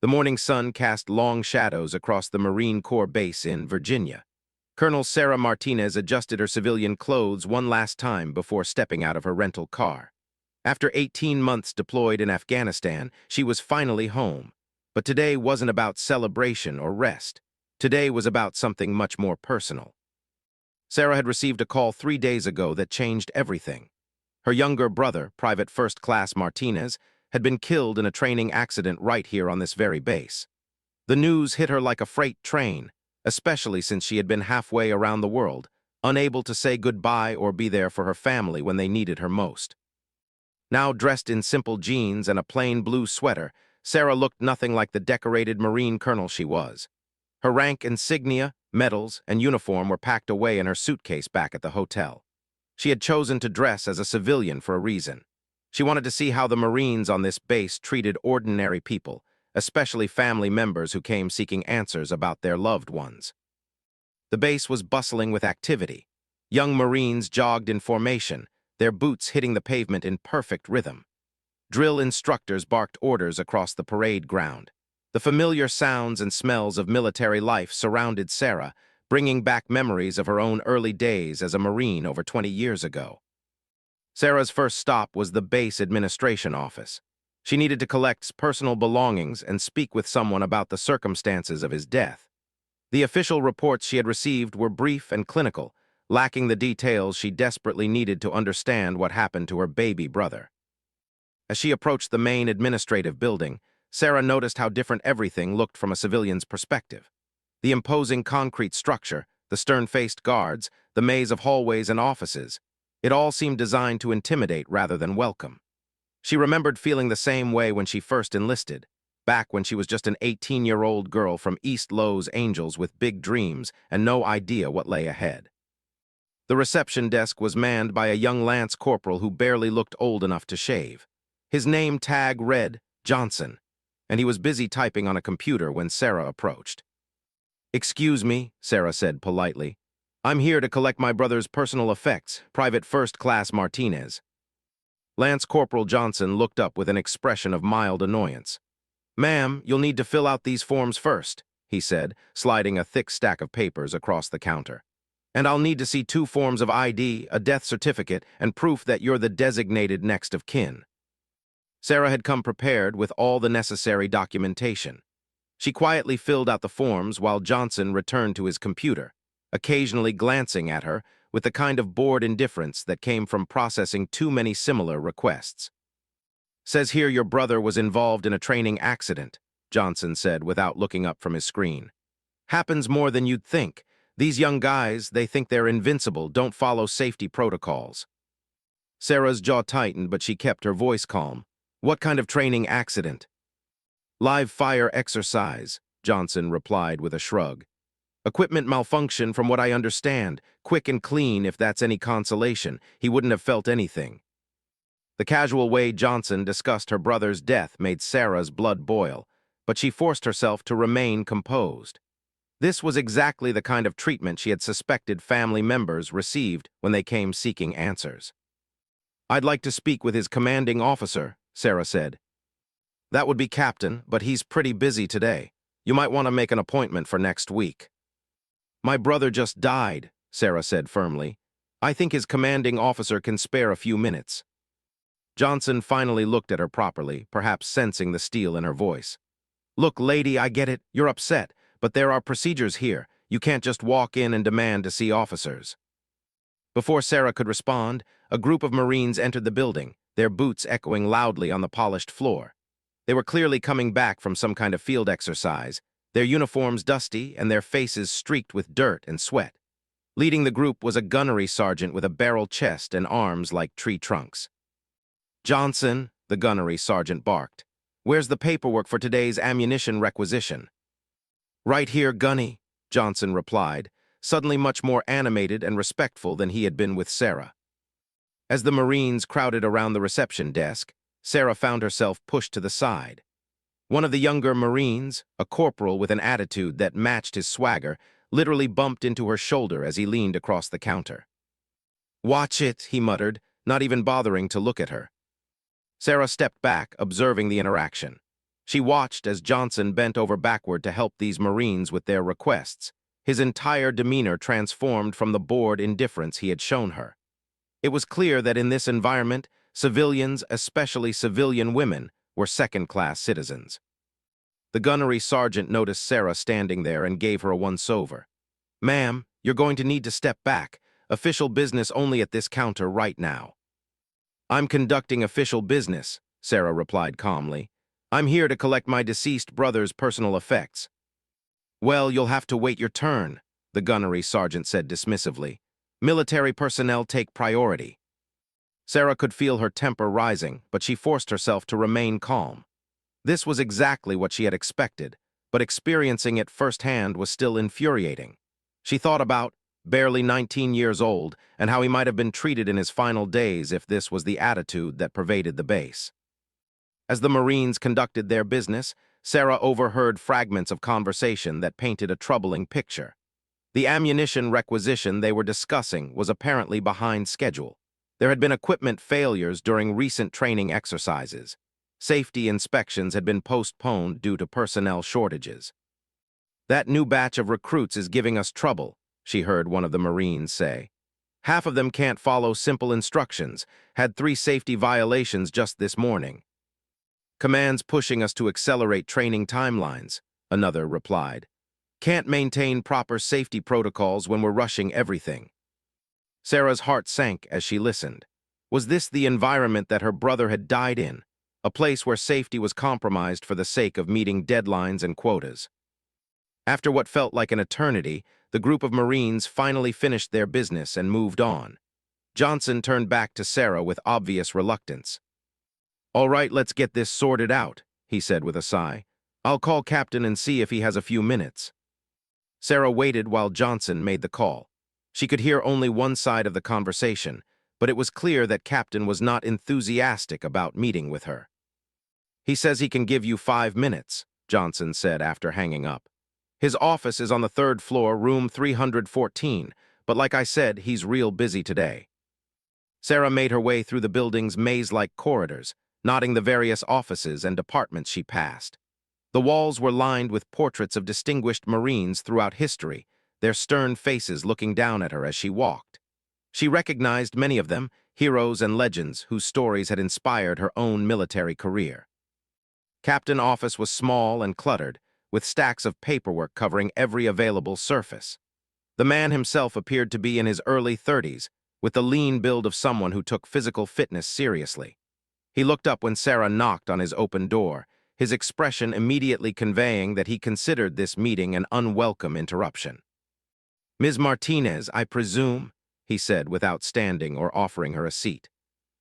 The morning sun cast long shadows across the Marine Corps base in Virginia. Colonel Sarah Martinez adjusted her civilian clothes one last time before stepping out of her rental car. After 18 months deployed in Afghanistan, she was finally home. But today wasn't about celebration or rest. Today was about something much more personal. Sarah had received a call 3 days ago that changed everything. Her younger brother, Private First Class Martinez, had been killed in a training accident right here on this very base. The news hit her like a freight train, especially since she had been halfway around the world, unable to say goodbye or be there for her family when they needed her most. Now dressed in simple jeans and a plain blue sweater, Sarah looked nothing like the decorated Marine colonel she was. Her rank insignia, medals, and uniform were packed away in her suitcase back at the hotel. She had chosen to dress as a civilian for a reason. She wanted to see how the Marines on this base treated ordinary people, especially family members who came seeking answers about their loved ones. The base was bustling with activity. Young Marines jogged in formation, their boots hitting the pavement in perfect rhythm. Drill instructors barked orders across the parade ground. The familiar sounds and smells of military life surrounded Sarah, bringing back memories of her own early days as a Marine over 20 years ago. Sarah's first stop was the base administration office. She needed to collect personal belongings and speak with someone about the circumstances of his death. The official reports she had received were brief and clinical, lacking the details she desperately needed to understand what happened to her baby brother. As she approached the main administrative building, Sarah noticed how different everything looked from a civilian's perspective. The imposing concrete structure, the stern-faced guards, the maze of hallways and offices, it all seemed designed to intimidate rather than welcome. She remembered feeling the same way when she first enlisted, back when she was just an 18-year-old girl from East Los Angeles with big dreams and no idea what lay ahead. The reception desk was manned by a young lance corporal who barely looked old enough to shave. His name tag read Johnson, and he was busy typing on a computer when Sarah approached. "Excuse me," Sarah said politely. "I'm here to collect my brother's personal effects, Private First Class Martinez." Lance Corporal Johnson looked up with an expression of mild annoyance. "Ma'am, you'll need to fill out these forms first," he said, sliding a thick stack of papers across the counter. "And I'll need to see 2 forms of ID, a death certificate, and proof that you're the designated next of kin." Sarah had come prepared with all the necessary documentation. She quietly filled out the forms while Johnson returned to his computer, occasionally glancing at her with the kind of bored indifference that came from processing too many similar requests. "Says here your brother was involved in a training accident," Johnson said without looking up from his screen. "Happens more than you'd think. These young guys, they think they're invincible, don't follow safety protocols." Sarah's jaw tightened, but she kept her voice calm. "What kind of training accident?" "Live fire exercise," Johnson replied with a shrug. "Equipment malfunction from what I understand, quick and clean if that's any consolation. He wouldn't have felt anything." The casual way Johnson discussed her brother's death made Sarah's blood boil, but she forced herself to remain composed. This was exactly the kind of treatment she had suspected family members received when they came seeking answers. "I'd like to speak with his commanding officer," Sarah said. "That would be Captain, but he's pretty busy today. You might want to make an appointment for next week." "My brother just died," Sarah said firmly. "I think his commanding officer can spare a few minutes." Johnson finally looked at her properly, perhaps sensing the steel in her voice. "Look, lady, I get it. You're upset, but there are procedures here. You can't just walk in and demand to see officers." Before Sarah could respond, a group of Marines entered the building, their boots echoing loudly on the polished floor. They were clearly coming back from some kind of field exercise, their uniforms dusty and their faces streaked with dirt and sweat. Leading the group was a gunnery sergeant with a barrel chest and arms like tree trunks. "Johnson," the gunnery sergeant barked, "where's the paperwork for today's ammunition requisition?" "Right here, Gunny," Johnson replied, suddenly much more animated and respectful than he had been with Sarah. As the Marines crowded around the reception desk, Sarah found herself pushed to the side. One of the younger Marines, a corporal with an attitude that matched his swagger, literally bumped into her shoulder as he leaned across the counter. "Watch it," he muttered, not even bothering to look at her. Sarah stepped back, observing the interaction. She watched as Johnson bent over backward to help these Marines with their requests. His entire demeanor transformed from the bored indifference he had shown her. It was clear that in this environment, civilians, especially civilian women, were second-class citizens. The gunnery sergeant noticed Sarah standing there and gave her a once-over. "Ma'am, you're going to need to step back. Official business only at this counter right now." "I'm conducting official business," Sarah replied calmly. "I'm here to collect my deceased brother's personal effects." "Well, you'll have to wait your turn," the gunnery sergeant said dismissively. "Military personnel take priority." Sarah could feel her temper rising, but she forced herself to remain calm. This was exactly what she had expected, but experiencing it firsthand was still infuriating. She thought about, barely 19 years old, and how he might have been treated in his final days if this was the attitude that pervaded the base. As the Marines conducted their business, Sarah overheard fragments of conversation that painted a troubling picture. The ammunition requisition they were discussing was apparently behind schedule. There had been equipment failures during recent training exercises. Safety inspections had been postponed due to personnel shortages. "That new batch of recruits is giving us trouble," she heard one of the Marines say. "Half of them can't follow simple instructions, had 3 safety violations just this morning." "Command's pushing us to accelerate training timelines," another replied. "Can't maintain proper safety protocols when we're rushing everything." Sarah's heart sank as she listened. Was this the environment that her brother had died in? A place where safety was compromised for the sake of meeting deadlines and quotas? After what felt like an eternity, the group of Marines finally finished their business and moved on. Johnson turned back to Sarah with obvious reluctance. "All right, let's get this sorted out," he said with a sigh. "I'll call Captain and see if he has a few minutes." Sarah waited while Johnson made the call. She could hear only one side of the conversation, but it was clear that Captain was not enthusiastic about meeting with her. "He says he can give you 5 minutes," Johnson said after hanging up. "His office is on the 3rd floor, room 314, but like I said, he's real busy today." Sarah made her way through the building's maze-like corridors, nodding the various offices and departments she passed. The walls were lined with portraits of distinguished Marines throughout history, their stern faces looking down at her as she walked. She recognized many of them, heroes and legends whose stories had inspired her own military career. Captain's office was small and cluttered, with stacks of paperwork covering every available surface. The man himself appeared to be in his early 30s, with the lean build of someone who took physical fitness seriously. He looked up when Sarah knocked on his open door, his expression immediately conveying that he considered this meeting an unwelcome interruption. "Ms. Martinez, I presume?" he said without standing or offering her a seat.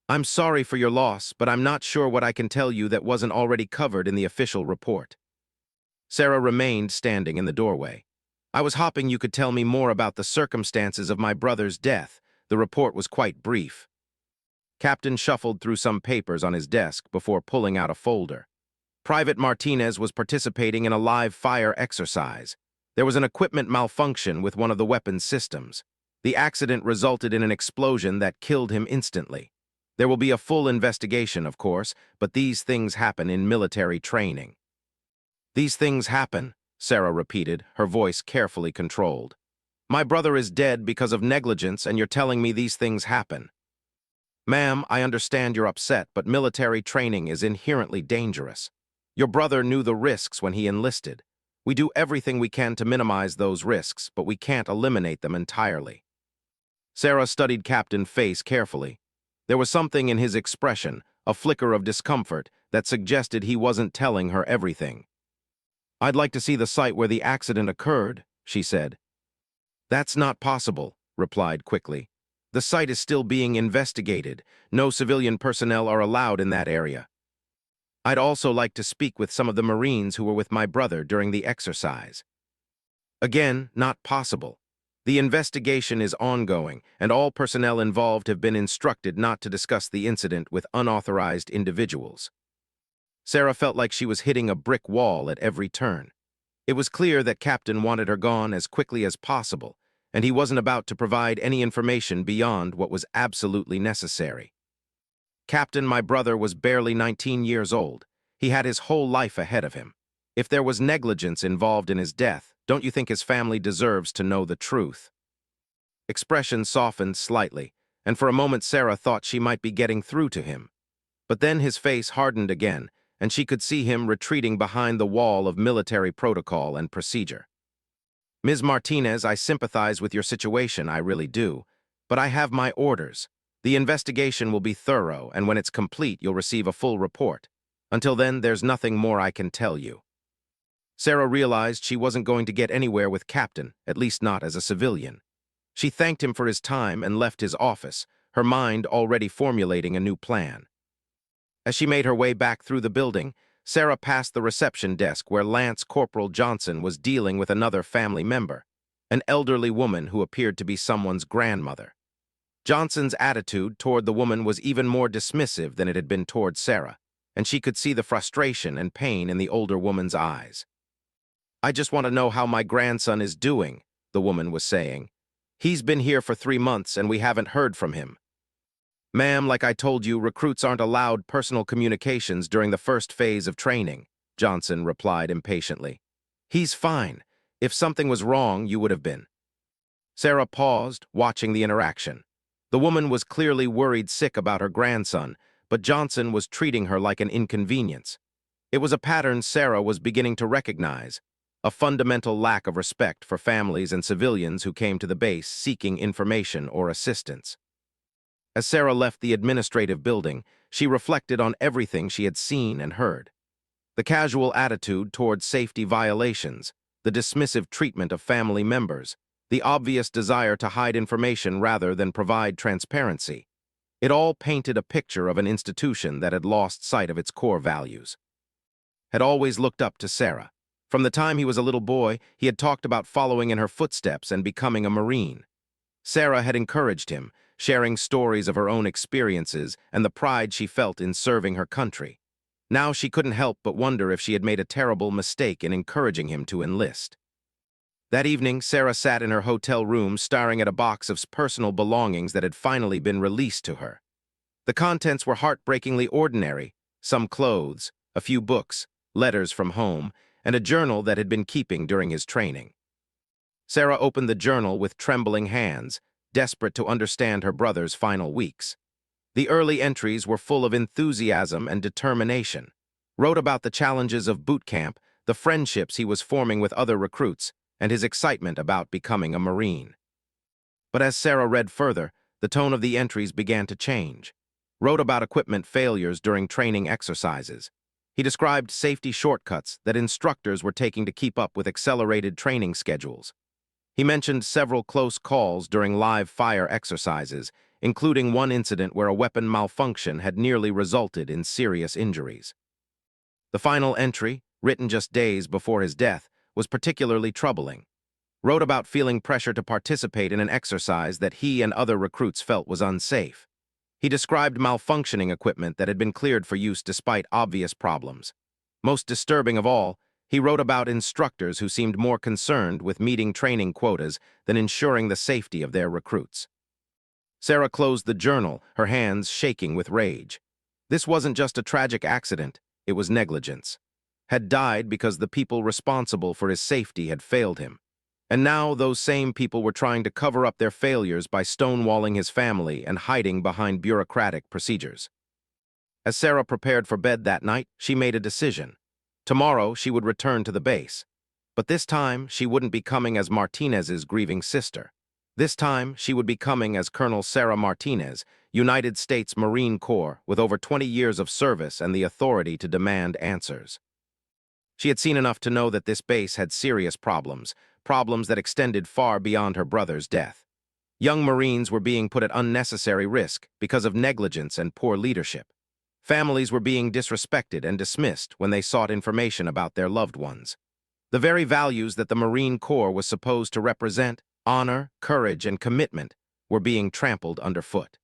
"I'm sorry for your loss, but I'm not sure what I can tell you that wasn't already covered in the official report." Sarah remained standing in the doorway. "I was hoping you could tell me more about the circumstances of my brother's death. The report was quite brief." Captain shuffled through some papers on his desk before pulling out a folder. Private Martinez was participating in a live fire exercise. There was an equipment malfunction with one of the weapons systems. The accident resulted in an explosion that killed him instantly. There will be a full investigation, of course, but these things happen in military training. "These things happen," Sarah repeated, her voice carefully controlled. "My brother is dead because of negligence, and you're telling me these things happen." "Ma'am, I understand you're upset, but military training is inherently dangerous. Your brother knew the risks when he enlisted. We do everything we can to minimize those risks, but we can't eliminate them entirely." Sarah studied Captain's face carefully. There was something in his expression, a flicker of discomfort, that suggested he wasn't telling her everything. "I'd like to see the site where the accident occurred," she said. "That's not possible," replied quickly. "The site is still being investigated. No civilian personnel are allowed in that area." "I'd also like to speak with some of the Marines who were with my brother during the exercise." "Again, not possible. The investigation is ongoing, and all personnel involved have been instructed not to discuss the incident with unauthorized individuals." Sarah felt like she was hitting a brick wall at every turn. It was clear that Captain wanted her gone as quickly as possible, and he wasn't about to provide any information beyond what was absolutely necessary. "Captain, my brother was barely 19 years old. He had his whole life ahead of him. If there was negligence involved in his death, don't you think his family deserves to know the truth? Expression softened slightly, and for a moment Sarah thought she might be getting through to him. But then his face hardened again, and she could see him retreating behind the wall of military protocol and procedure. Ms. Martinez, I sympathize with your situation, I really do. But I have my orders. The investigation will be thorough, and when it's complete, you'll receive a full report. Until then, there's nothing more I can tell you. Sarah realized she wasn't going to get anywhere with Captain, at least not as a civilian. She thanked him for his time and left his office, her mind already formulating a new plan. As she made her way back through the building, Sarah passed the reception desk where Lance Corporal Johnson was dealing with another family member, an elderly woman who appeared to be someone's grandmother. Johnson's attitude toward the woman was even more dismissive than it had been toward Sarah, and she could see the frustration and pain in the older woman's eyes. I just want to know how my grandson is doing, the woman was saying. He's been here for 3 months and we haven't heard from him. Ma'am, like I told you, recruits aren't allowed personal communications during the first phase of training, Johnson replied impatiently. He's fine. If something was wrong, you would have been. Sarah paused, watching the interaction. The woman was clearly worried sick about her grandson, but Johnson was treating her like an inconvenience. It was a pattern Sarah was beginning to recognize, a fundamental lack of respect for families and civilians who came to the base seeking information or assistance. As Sarah left the administrative building, she reflected on everything she had seen and heard. The casual attitude toward safety violations, the dismissive treatment of family members, the obvious desire to hide information rather than provide transparency. It all painted a picture of an institution that had lost sight of its core values. Had always looked up to Sarah. From the time he was a little boy, he had talked about following in her footsteps and becoming a Marine. Sarah had encouraged him, sharing stories of her own experiences and the pride she felt in serving her country. Now she couldn't help but wonder if she had made a terrible mistake in encouraging him to enlist. That evening, Sarah sat in her hotel room staring at a box of personal belongings that had finally been released to her. The contents were heartbreakingly ordinary, some clothes, a few books, letters from home, and a journal that had been keeping during his training. Sarah opened the journal with trembling hands, desperate to understand her brother's final weeks. The early entries were full of enthusiasm and determination, wrote about the challenges of boot camp, the friendships he was forming with other recruits, and his excitement about becoming a Marine. But as Sarah read further, the tone of the entries began to change. Wrote about equipment failures during training exercises. He described safety shortcuts that instructors were taking to keep up with accelerated training schedules. He mentioned several close calls during live fire exercises, including one incident where a weapon malfunction had nearly resulted in serious injuries. The final entry, written just days before his death, was particularly troubling. Wrote about feeling pressure to participate in an exercise that he and other recruits felt was unsafe. He described malfunctioning equipment that had been cleared for use despite obvious problems. Most disturbing of all, he wrote about instructors who seemed more concerned with meeting training quotas than ensuring the safety of their recruits. Sarah closed the journal, her hands shaking with rage. This wasn't just a tragic accident, it was negligence. Had died because the people responsible for his safety had failed him. And now those same people were trying to cover up their failures by stonewalling his family and hiding behind bureaucratic procedures. As Sarah prepared for bed that night, she made a decision. Tomorrow she would return to the base. But this time she wouldn't be coming as Martinez's grieving sister. This time she would be coming as Colonel Sarah Martinez, United States Marine Corps, with over 20 years of service and the authority to demand answers. She had seen enough to know that this base had serious problems that extended far beyond her brother's death. Young Marines were being put at unnecessary risk because of negligence and poor leadership. Families were being disrespected and dismissed when they sought information about their loved ones. The very values that the Marine Corps was supposed to represent, honor, courage, and commitment, were being trampled underfoot.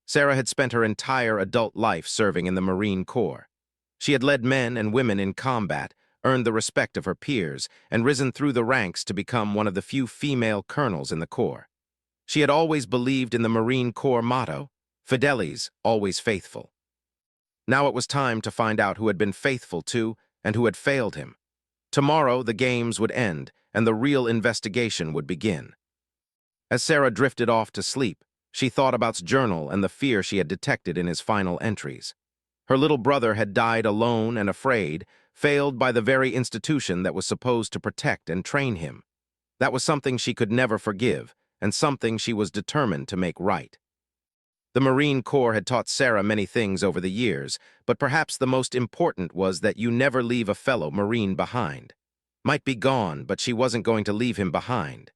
Sarah had spent her entire adult life serving in the Marine Corps. She had led men and women in combat, earned the respect of her peers, and risen through the ranks to become one of the few female colonels in the Corps. She had always believed in the Marine Corps motto, Fidelis, always faithful. Now it was time to find out who had been faithful to and who had failed him. Tomorrow, the games would end, and the real investigation would begin. As Sarah drifted off to sleep, she thought about his journal and the fear she had detected in his final entries. Her little brother had died alone and afraid, failed by the very institution that was supposed to protect and train him. That was something she could never forgive, and something she was determined to make right. The Marine Corps had taught Sarah many things over the years, but perhaps the most important was that you never leave a fellow Marine behind. Might be gone, but she wasn't going to leave him behind.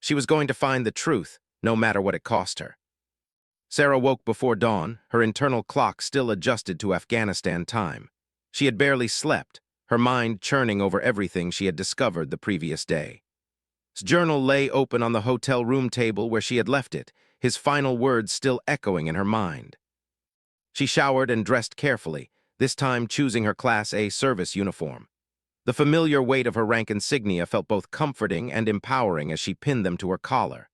She was going to find the truth, no matter what it cost her. Sarah woke before dawn, her internal clock still adjusted to Afghanistan time. She had barely slept, her mind churning over everything she had discovered the previous day. His journal lay open on the hotel room table where she had left it, his final words still echoing in her mind. She showered and dressed carefully, this time choosing her Class A service uniform. The familiar weight of her rank insignia felt both comforting and empowering as she pinned them to her collar.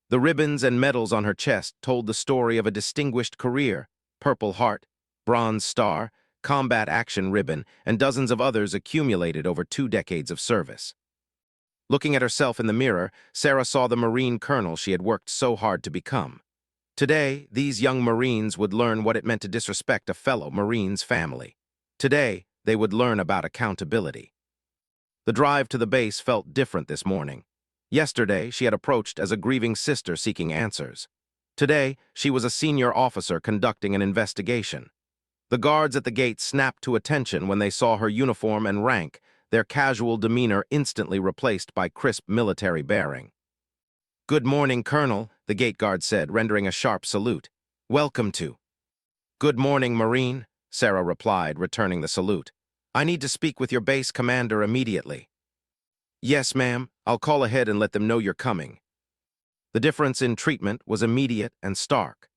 The ribbons and medals on her chest told the story of a distinguished career: Purple Heart, Bronze Star, Combat Action Ribbon, and dozens of others accumulated over 2 decades of service. Looking at herself in the mirror, Sarah saw the Marine colonel she had worked so hard to become. Today, these young Marines would learn what it meant to disrespect a fellow Marine's family. Today, they would learn about accountability. The drive to the base felt different this morning. Yesterday, she had approached as a grieving sister seeking answers. Today, she was a senior officer conducting an investigation. The guards at the gate snapped to attention when they saw her uniform and rank, their casual demeanor instantly replaced by crisp military bearing. "Good morning, Colonel," the gate guard said, rendering a sharp salute. "Welcome to." "Good morning, Marine," Sarah replied, returning the salute. "I need to speak with your base commander immediately." "Yes, ma'am. I'll call ahead and let them know you're coming." The difference in treatment was immediate and stark.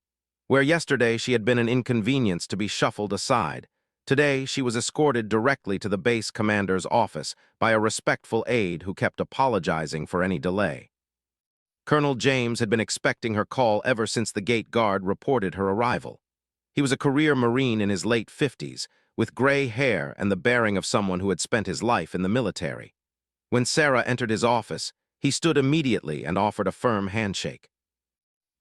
Where yesterday she had been an inconvenience to be shuffled aside, today she was escorted directly to the base commander's office by a respectful aide who kept apologizing for any delay. Colonel James had been expecting her call ever since the gate guard reported her arrival. He was a career Marine in his late 50s, with gray hair and the bearing of someone who had spent his life in the military. When Sarah entered his office, he stood immediately and offered a firm handshake.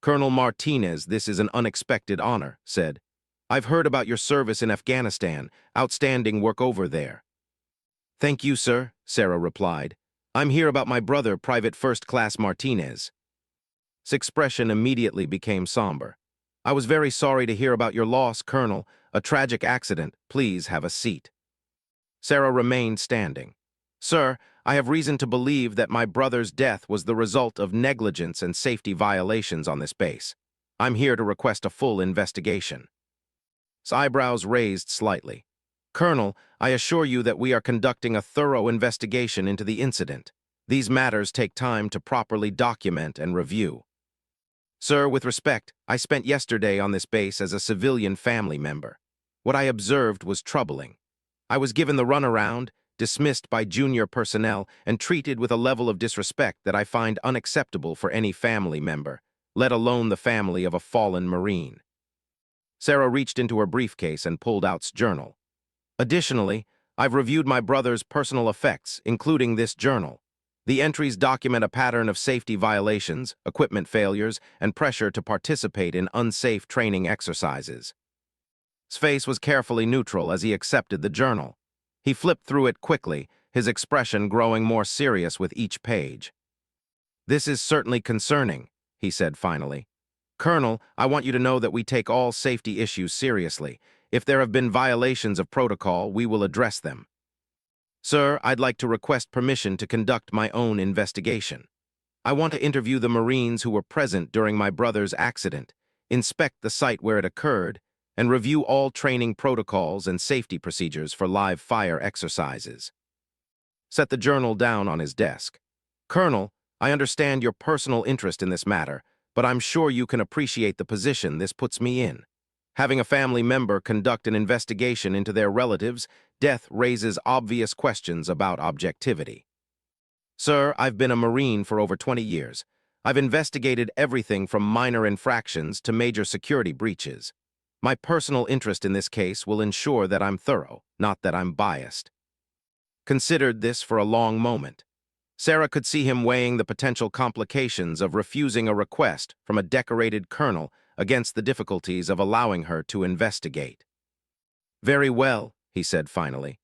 "Colonel Martinez, this is an unexpected honor," said. "I've heard about your service in Afghanistan, outstanding work over there." "Thank you, sir," Sarah replied. "I'm here about my brother, Private First Class Martinez." His expression immediately became somber. "I was very sorry to hear about your loss, Colonel. A tragic accident. Please have a seat." Sarah remained standing. "Sir, I have reason to believe that my brother's death was the result of negligence and safety violations on this base. I'm here to request a full investigation." His eyebrows raised slightly. "Colonel, I assure you that we are conducting a thorough investigation into the incident. These matters take time to properly document and review." "Sir, with respect, I spent yesterday on this base as a civilian family member. What I observed was troubling. I was given the runaround, dismissed by junior personnel, and treated with a level of disrespect that I find unacceptable for any family member, let alone the family of a fallen Marine." Sarah reached into her briefcase and pulled out his journal. "Additionally, I've reviewed my brother's personal effects, including this journal. The entries document a pattern of safety violations, equipment failures, and pressure to participate in unsafe training exercises." His face was carefully neutral as he accepted the journal. He flipped through it quickly, his expression growing more serious with each page. "This is certainly concerning," he said finally. "Colonel, I want you to know that we take all safety issues seriously. If there have been violations of protocol, we will address them. Sir, I'd like to request permission to conduct my own investigation. I want to interview the Marines who were present during my brother's accident, inspect the site where it occurred, and review all training protocols and safety procedures for live fire exercises." Set the journal down on his desk. "Colonel, I understand your personal interest in this matter, but I'm sure you can appreciate the position this puts me in. Having a family member conduct an investigation into their relatives' death raises obvious questions about objectivity. Sir, I've been a Marine for over 20 years. I've investigated everything from minor infractions to major security breaches. My personal interest in this case will ensure that I'm thorough, not that I'm biased. Considered this for a long moment. Sarah could see him weighing the potential complications of refusing a request from a decorated colonel against the difficulties of allowing her to investigate. "Very well," he said finally.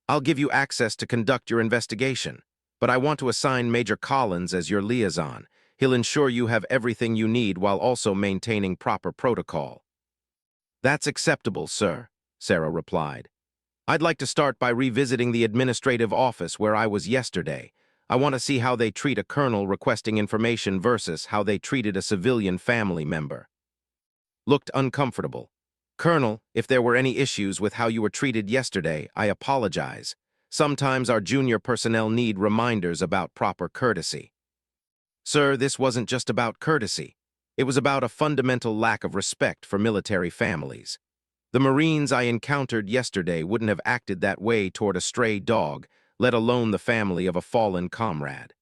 "I'll give you access to conduct your investigation, but I want to assign Major Collins as your liaison. He'll ensure you have everything you need while also maintaining proper protocol." "That's acceptable, sir," Sarah replied. "I'd like to start by revisiting the administrative office where I was yesterday. I want to see how they treat a colonel requesting information versus how they treated a civilian family member." Looked uncomfortable. "Colonel, if there were any issues with how you were treated yesterday, I apologize. Sometimes our junior personnel need reminders about proper courtesy." "Sir, this wasn't just about courtesy. It was about a fundamental lack of respect for military families. The Marines I encountered yesterday wouldn't have acted that way toward a stray dog, let alone the family of a fallen comrade."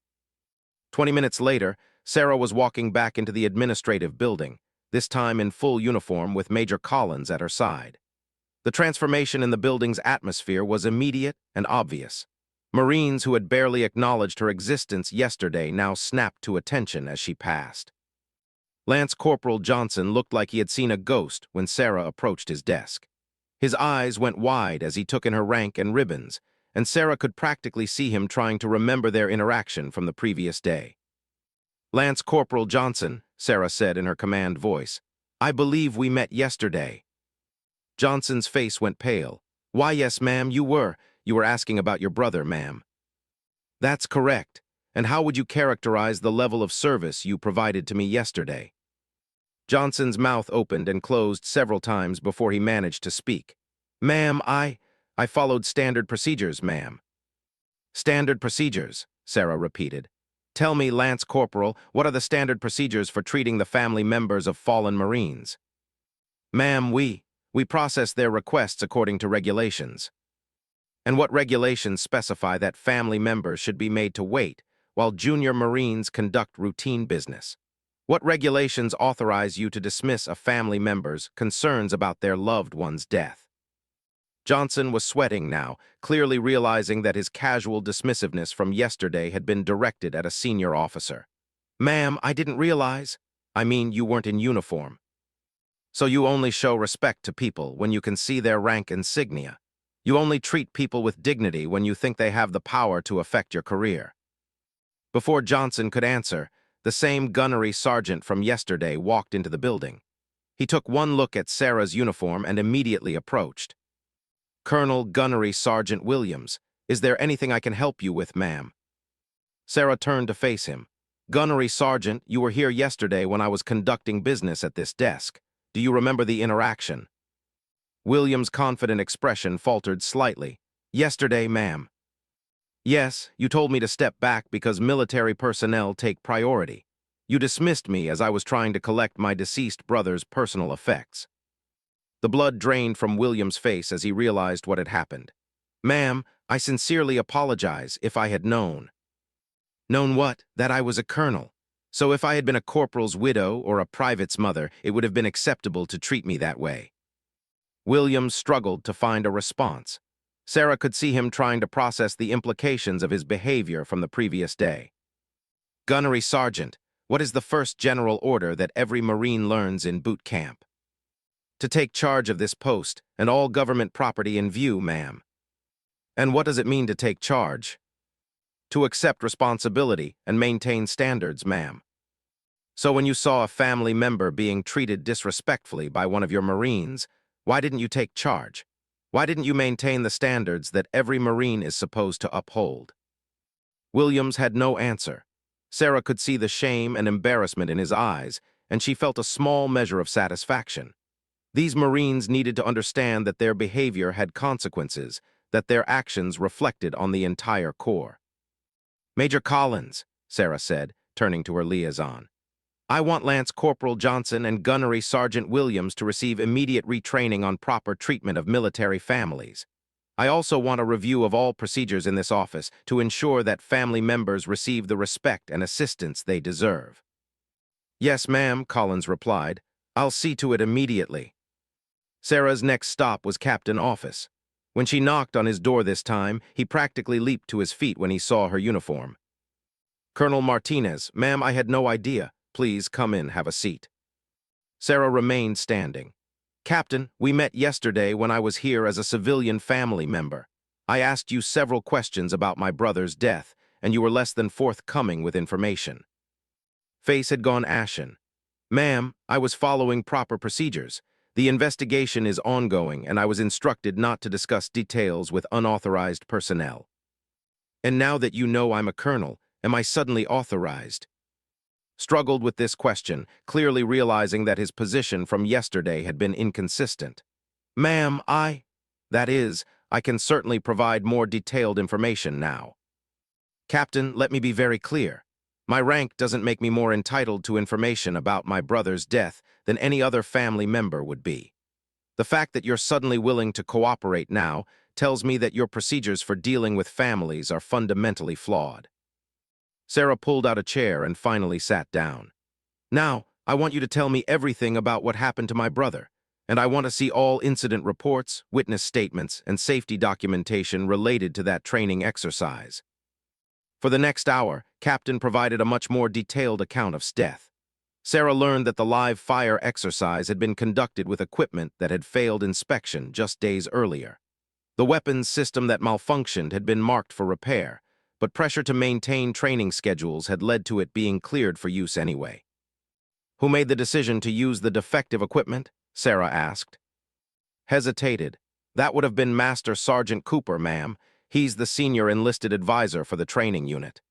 20 minutes later, Sarah was walking back into the administrative building, this time in full uniform with Major Collins at her side. The transformation in the building's atmosphere was immediate and obvious. Marines who had barely acknowledged her existence yesterday now snapped to attention as she passed. Lance Corporal Johnson looked like he had seen a ghost when Sarah approached his desk. His eyes went wide as he took in her rank and ribbons, and Sarah could practically see him trying to remember their interaction from the previous day. "Lance Corporal Johnson," Sarah said in her command voice, "I believe we met yesterday." Johnson's face went pale. "Why, yes, ma'am, you were. You were asking about your brother, ma'am." "That's correct. And how would you characterize the level of service you provided to me yesterday?" Johnson's mouth opened and closed several times before he managed to speak. "Ma'am, I followed standard procedures, ma'am." "Standard procedures," Sarah repeated. "Tell me, Lance Corporal, what are the standard procedures for treating the family members of fallen Marines?" "Ma'am, we process their requests according to regulations." "And what regulations specify that family members should be made to wait while junior Marines conduct routine business? What regulations authorize you to dismiss a family member's concerns about their loved one's death?" Johnson was sweating now, clearly realizing that his casual dismissiveness from yesterday had been directed at a senior officer. "Ma'am, I didn't realize. I mean, you weren't in uniform. So you only show respect to people when you can see their rank insignia. You only treat people with dignity when you think they have the power to affect your career." Before Johnson could answer, the same gunnery sergeant from yesterday walked into the building. He took one look at Sarah's uniform and immediately approached. "Colonel Gunnery Sergeant Williams, is there anything I can help you with, ma'am?" Sarah turned to face him. "Gunnery Sergeant, you were here yesterday when I was conducting business at this desk. Do you remember the interaction?" Williams' confident expression faltered slightly. "Yesterday, ma'am." "Yes, you told me to step back because military personnel take priority. You dismissed me as I was trying to collect my deceased brother's personal effects." The blood drained from Williams' face as he realized what had happened. "Ma'am, I sincerely apologize if I had known." "Known what? That I was a colonel. So if I had been a corporal's widow or a private's mother, it would have been acceptable to treat me that way." Williams struggled to find a response. Sarah could see him trying to process the implications of his behavior from the previous day. "Gunnery Sergeant, what is the first general order that every Marine learns in boot camp?" "To take charge of this post and all government property in view, ma'am." "And what does it mean to take charge?" "To accept responsibility and maintain standards, ma'am." "So when you saw a family member being treated disrespectfully by one of your Marines, why didn't you take charge? Why didn't you maintain the standards that every Marine is supposed to uphold?" Williams had no answer. Sarah could see the shame and embarrassment in his eyes, and she felt a small measure of satisfaction. These Marines needed to understand that their behavior had consequences, that their actions reflected on the entire Corps. "Major Collins," Sarah said, turning to her liaison, "I want Lance Corporal Johnson and Gunnery Sergeant Williams to receive immediate retraining on proper treatment of military families. I also want a review of all procedures in this office to ensure that family members receive the respect and assistance they deserve." "Yes, ma'am," Collins replied. "I'll see to it immediately." Sarah's next stop was Captain's office. When she knocked on his door this time, he practically leaped to his feet when he saw her uniform. "Colonel Martinez, ma'am, I had no idea. Please come in, have a seat." Sarah remained standing. "Captain, we met yesterday when I was here as a civilian family member. I asked you several questions about my brother's death, and you were less than forthcoming with information." Face had gone ashen. "Ma'am, I was following proper procedures. The investigation is ongoing, and I was instructed not to discuss details with unauthorized personnel. And now that you know I'm a colonel, am I suddenly authorized?" Struggled with this question, clearly realizing that his position from yesterday had been inconsistent. "Ma'am, that is, I can certainly provide more detailed information now. Captain, let me be very clear. My rank doesn't make me more entitled to information about my brother's death than any other family member would be. The fact that you're suddenly willing to cooperate now tells me that your procedures for dealing with families are fundamentally flawed." Sarah pulled out a chair and finally sat down. "Now, I want you to tell me everything about what happened to my brother, and I want to see all incident reports, witness statements, and safety documentation related to that training exercise." For the next hour, Captain provided a much more detailed account of death. Sarah learned that the live fire exercise had been conducted with equipment that had failed inspection just days earlier. The weapons system that malfunctioned had been marked for repair, but pressure to maintain training schedules had led to it being cleared for use anyway. "Who made the decision to use the defective equipment?" Sarah asked. Hesitated. "That would have been Master Sergeant Cooper, ma'am. He's the senior enlisted advisor for the training unit."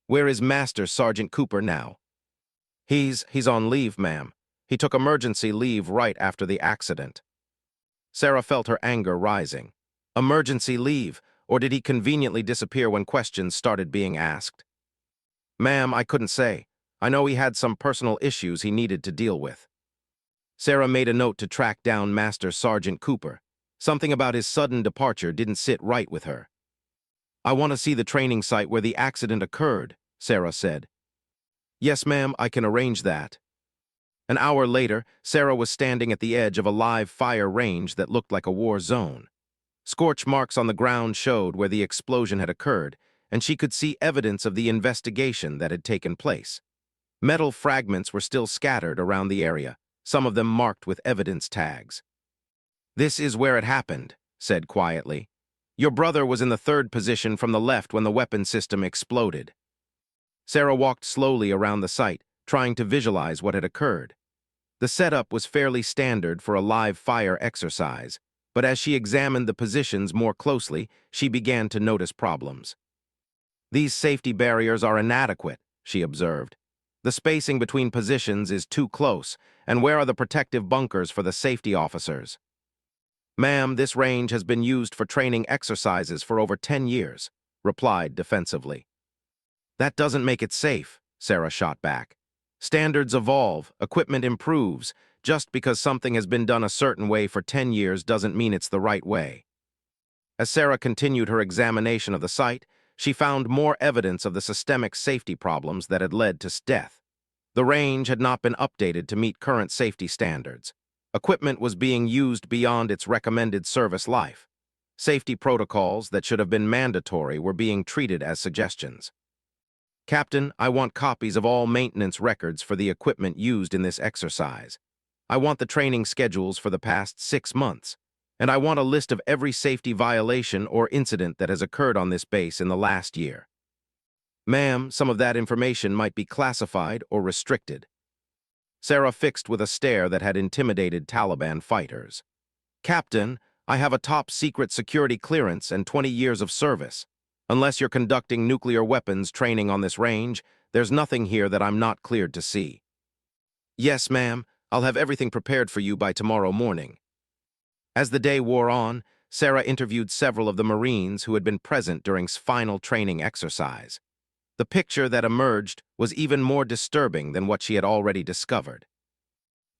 "Where is Master Sergeant Cooper now?" He's on leave, ma'am. He took emergency leave right after the accident." Sarah felt her anger rising. Emergency leave, or did he conveniently disappear when questions started being asked? "Ma'am, I couldn't say. I know he had some personal issues he needed to deal with." Sarah made a note to track down Master Sergeant Cooper. Something about his sudden departure didn't sit right with her. "I want to see the training site where the accident occurred," Sarah said. "Yes, ma'am, I can arrange that." An hour later, Sarah was standing at the edge of a live fire range that looked like a war zone. Scorch marks on the ground showed where the explosion had occurred, and she could see evidence of the investigation that had taken place. Metal fragments were still scattered around the area, some of them marked with evidence tags. "This is where it happened," said quietly. "Your brother was in the third position from the left when the weapon system exploded." Sarah walked slowly around the site, trying to visualize what had occurred. The setup was fairly standard for a live fire exercise, but as she examined the positions more closely, she began to notice problems. "These safety barriers are inadequate," she observed. "The spacing between positions is too close, and where are the protective bunkers for the safety officers?" "Ma'am, this range has been used for training exercises for over 10 years, replied defensively. "That doesn't make it safe," Sarah shot back. "Standards evolve, equipment improves. Just because something has been done a certain way for 10 years doesn't mean it's the right way." As Sarah continued her examination of the site, she found more evidence of the systemic safety problems that had led to death. The range had not been updated to meet current safety standards. Equipment was being used beyond its recommended service life. Safety protocols that should have been mandatory were being treated as suggestions. "Captain, I want copies of all maintenance records for the equipment used in this exercise. I want the training schedules for the past 6 months, and I want a list of every safety violation or incident that has occurred on this base in the last year." "Ma'am, some of that information might be classified or restricted." Sarah fixed with a stare that had intimidated Taliban fighters. "Captain, I have a top-secret security clearance and 20 years of service. Unless you're conducting nuclear weapons training on this range, there's nothing here that I'm not cleared to see." "Yes, ma'am. I'll have everything prepared for you by tomorrow morning." As the day wore on, Sarah interviewed several of the Marines who had been present during final training exercise. The picture that emerged was even more disturbing than what she had already discovered.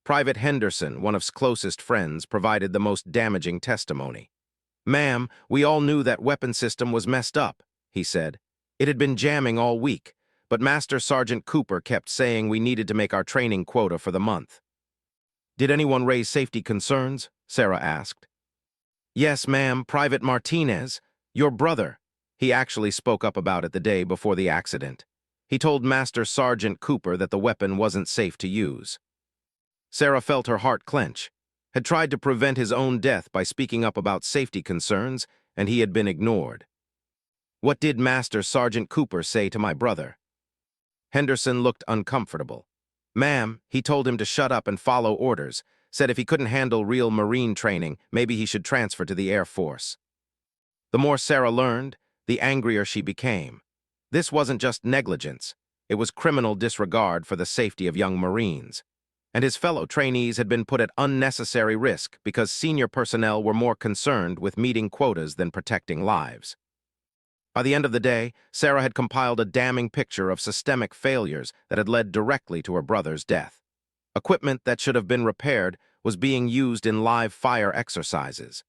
Private Henderson, one of his closest friends, provided the most damaging testimony. "Ma'am, we all knew that weapon system was messed up," he said. "It had been jamming all week, but Master Sergeant Cooper kept saying we needed to make our training quota for the month." "Did anyone raise safety concerns?" Sarah asked. Yes, ma'am, Private Martinez. Your brother. He actually spoke up about it the day before the accident. He told Master Sergeant Cooper that the weapon wasn't safe to use. Sarah felt her heart clench. Had tried to prevent his own death by speaking up about safety concerns, and he had been ignored. What did Master Sergeant Cooper say to my brother? Henderson looked uncomfortable. Ma'am, he told him to shut up and follow orders, said if he couldn't handle real Marine training, maybe he should transfer to the Air Force. The more Sarah learned, the angrier she became. This wasn't just negligence. It was criminal disregard for the safety of young Marines. And his fellow trainees had been put at unnecessary risk because senior personnel were more concerned with meeting quotas than protecting lives. By the end of the day, Sarah had compiled a damning picture of systemic failures that had led directly to her brother's death. Equipment that should have been repaired was being used in live fire exercises.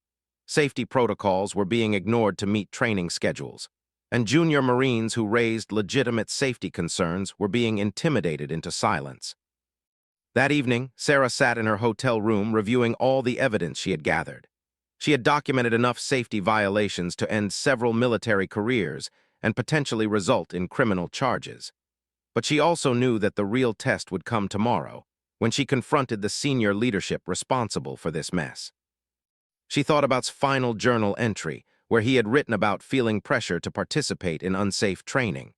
Safety protocols were being ignored to meet training schedules. And junior Marines who raised legitimate safety concerns were being intimidated into silence. That evening, Sarah sat in her hotel room reviewing all the evidence she had gathered. She had documented enough safety violations to end several military careers and potentially result in criminal charges. But she also knew that the real test would come tomorrow, when she confronted the senior leadership responsible for this mess. She thought about his final journal entry, where he had written about feeling pressure to participate in unsafe training.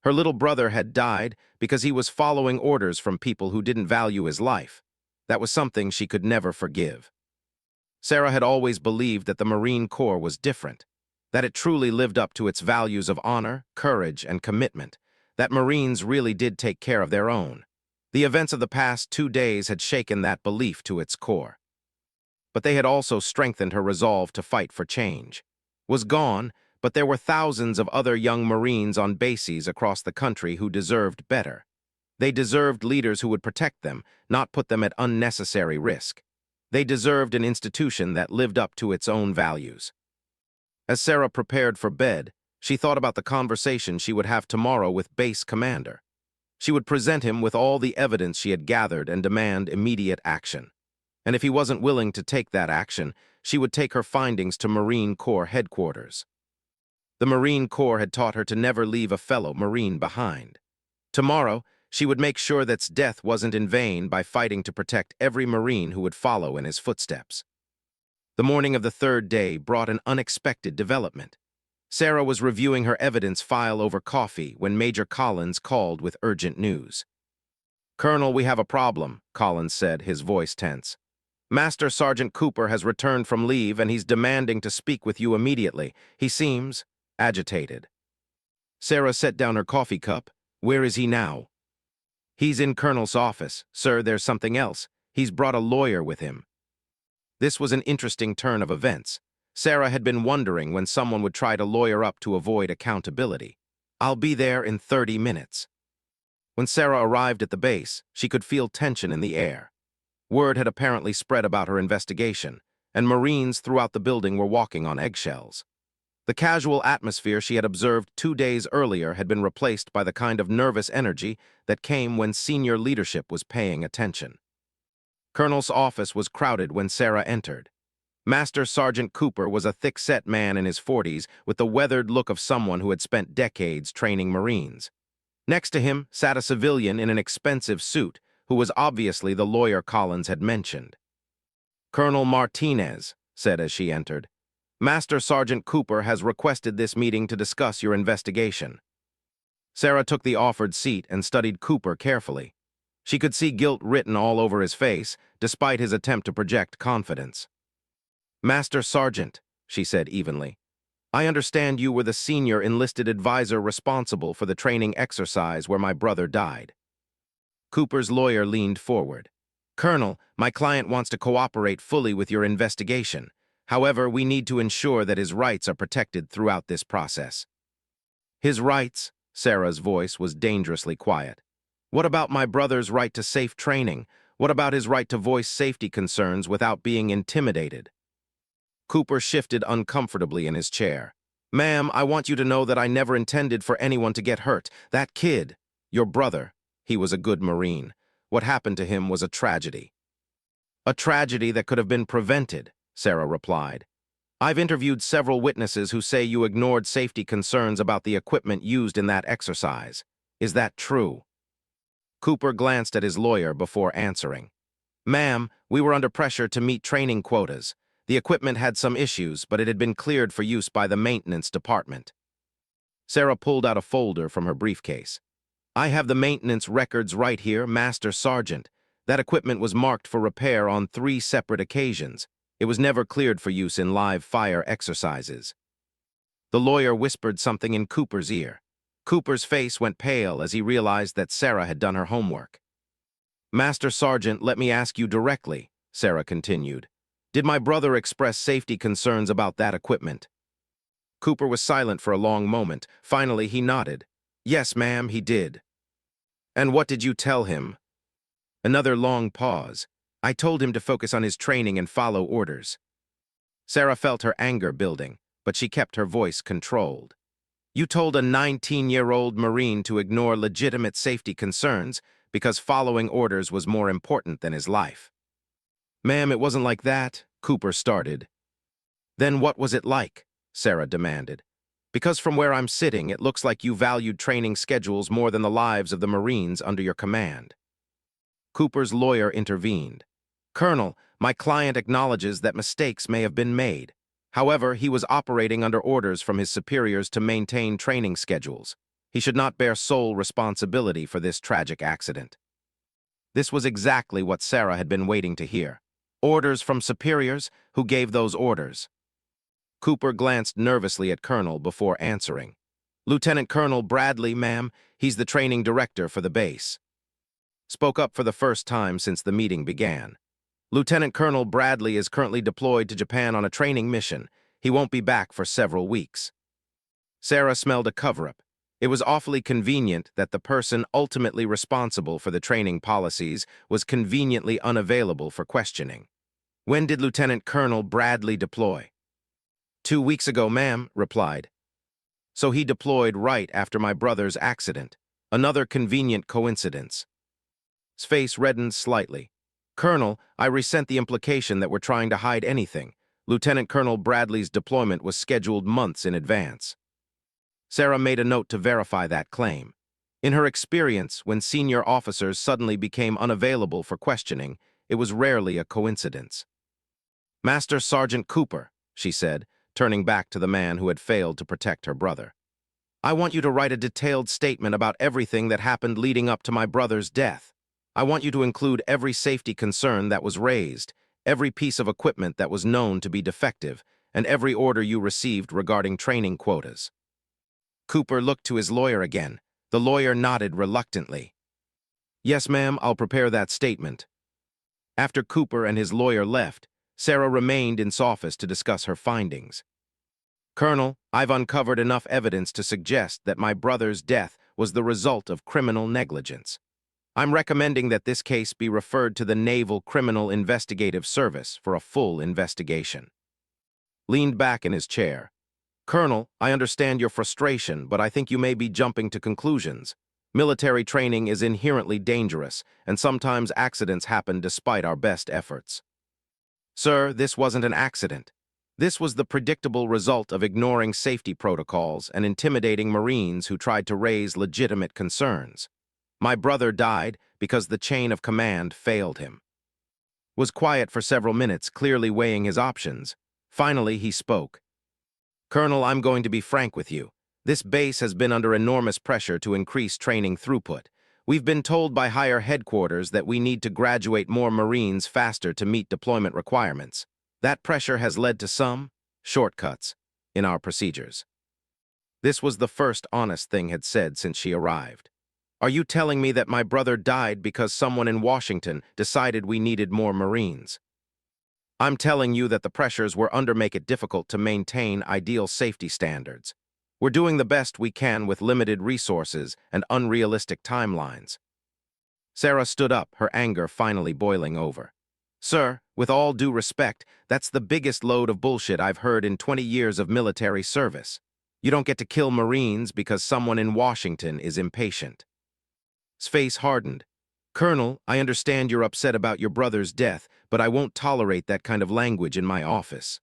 Her little brother had died because he was following orders from people who didn't value his life. That was something she could never forgive. Sarah had always believed that the Marine Corps was different, that it truly lived up to its values of honor, courage, and commitment, that Marines really did take care of their own. The events of the past 2 days had shaken that belief to its core. But they had also strengthened her resolve to fight for change. Was gone, but there were thousands of other young Marines on bases across the country who deserved better. They deserved leaders who would protect them, not put them at unnecessary risk. They deserved an institution that lived up to its own values. As Sarah prepared for bed, she thought about the conversation she would have tomorrow with Base Commander. She would present him with all the evidence she had gathered and demand immediate action. And if he wasn't willing to take that action, she would take her findings to Marine Corps headquarters. The Marine Corps had taught her to never leave a fellow Marine behind. Tomorrow, she would make sure that death wasn't in vain by fighting to protect every Marine who would follow in his footsteps. The morning of the third day brought an unexpected development. Sarah was reviewing her evidence file over coffee when Major Collins called with urgent news. "Colonel, we have a problem," Collins said, his voice tense. "Master Sergeant Cooper has returned from leave and he's demanding to speak with you immediately. He seems agitated." Sarah set down her coffee cup. "Where is he now?" "He's in Colonel's office. Sir, there's something else. He's brought a lawyer with him." This was an interesting turn of events. Sarah had been wondering when someone would try to lawyer up to avoid accountability. "I'll be there in 30 minutes. When Sarah arrived at the base, she could feel tension in the air. Word had apparently spread about her investigation, and Marines throughout the building were walking on eggshells. The casual atmosphere she had observed 2 days earlier had been replaced by the kind of nervous energy that came when senior leadership was paying attention. Colonel's office was crowded when Sarah entered. Master Sergeant Cooper was a thick-set man in his 40s with the weathered look of someone who had spent decades training Marines. Next to him sat a civilian in an expensive suit who was obviously the lawyer Collins had mentioned. "Colonel Martinez," said as she entered, "Master Sergeant Cooper has requested this meeting to discuss your investigation." Sarah took the offered seat and studied Cooper carefully. She could see guilt written all over his face, despite his attempt to project confidence. "Master Sergeant," she said evenly, "I understand you were the senior enlisted advisor responsible for the training exercise where my brother died." Cooper's lawyer leaned forward. "Colonel, my client wants to cooperate fully with your investigation. However, we need to ensure that his rights are protected throughout this process." "His rights?" Sarah's voice was dangerously quiet. "What about my brother's right to safe training? What about his right to voice safety concerns without being intimidated?" Cooper shifted uncomfortably in his chair. "Ma'am, I want you to know that I never intended for anyone to get hurt. That kid, your brother, he was a good Marine. What happened to him was a tragedy." A tragedy that could have been prevented, Sarah replied. I've interviewed several witnesses who say you ignored safety concerns about the equipment used in that exercise. Is that true? Cooper glanced at his lawyer before answering. Ma'am, we were under pressure to meet training quotas. The equipment had some issues, but it had been cleared for use by the maintenance department. Sarah pulled out a folder from her briefcase. I have the maintenance records right here, Master Sergeant. That equipment was marked for repair on 3 separate occasions. It was never cleared for use in live fire exercises. The lawyer whispered something in Cooper's ear. Cooper's face went pale as he realized that Sarah had done her homework. Master Sergeant, let me ask you directly, Sarah continued. Did my brother express safety concerns about that equipment? Cooper was silent for a long moment. Finally, he nodded. Yes, ma'am, he did. And what did you tell him? Another long pause. I told him to focus on his training and follow orders. Sarah felt her anger building, but she kept her voice controlled. You told a 19-year-old Marine to ignore legitimate safety concerns because following orders was more important than his life. Ma'am, it wasn't like that, Cooper started. Then what was it like? Sarah demanded. Because from where I'm sitting, it looks like you valued training schedules more than the lives of the Marines under your command. Cooper's lawyer intervened. Colonel, my client acknowledges that mistakes may have been made. However, he was operating under orders from his superiors to maintain training schedules. He should not bear sole responsibility for this tragic accident. This was exactly what Sarah had been waiting to hear. Orders from superiors? Who gave those orders? Cooper glanced nervously at Colonel before answering. Lieutenant Colonel Bradley, ma'am. He's the training director for the base. Spoke up for the first time since the meeting began. Lieutenant Colonel Bradley is currently deployed to Japan on a training mission. He won't be back for several weeks. Sarah smelled a cover-up. It was awfully convenient that the person ultimately responsible for the training policies was conveniently unavailable for questioning. When did Lieutenant Colonel Bradley deploy? 2 weeks ago, ma'am, replied. So he deployed right after my brother's accident. Another convenient coincidence. His face reddened slightly. Colonel, I resent the implication that we're trying to hide anything. Lieutenant Colonel Bradley's deployment was scheduled months in advance. Sarah made a note to verify that claim. In her experience, when senior officers suddenly became unavailable for questioning, it was rarely a coincidence. Master Sergeant Cooper, she said, turning back to the man who had failed to protect her brother. I want you to write a detailed statement about everything that happened leading up to my brother's death. I want you to include every safety concern that was raised, every piece of equipment that was known to be defective, and every order you received regarding training quotas. Cooper looked to his lawyer again. The lawyer nodded reluctantly. Yes, ma'am, I'll prepare that statement. After Cooper and his lawyer left, Sarah remained in his office to discuss her findings. Colonel, I've uncovered enough evidence to suggest that my brother's death was the result of criminal negligence. I'm recommending that this case be referred to the Naval Criminal Investigative Service for a full investigation. Leaned back in his chair. Colonel, I understand your frustration, but I think you may be jumping to conclusions. Military training is inherently dangerous, and sometimes accidents happen despite our best efforts. Sir, this wasn't an accident. This was the predictable result of ignoring safety protocols and intimidating Marines who tried to raise legitimate concerns. My brother died because the chain of command failed him. Was quiet for several minutes, clearly weighing his options. Finally, he spoke. Colonel, I'm going to be frank with you. This base has been under enormous pressure to increase training throughput. We've been told by higher headquarters that we need to graduate more Marines faster to meet deployment requirements. That pressure has led to some shortcuts in our procedures. This was the first honest thing had said since she arrived. Are you telling me that my brother died because someone in Washington decided we needed more Marines? I'm telling you that the pressures we're under make it difficult to maintain ideal safety standards. We're doing the best we can with limited resources and unrealistic timelines. Sarah stood up, her anger finally boiling over. Sir, with all due respect, that's the biggest load of bullshit I've heard in 20 years of military service. You don't get to kill Marines because someone in Washington is impatient. His face hardened. Colonel, I understand you're upset about your brother's death, but I won't tolerate that kind of language in my office.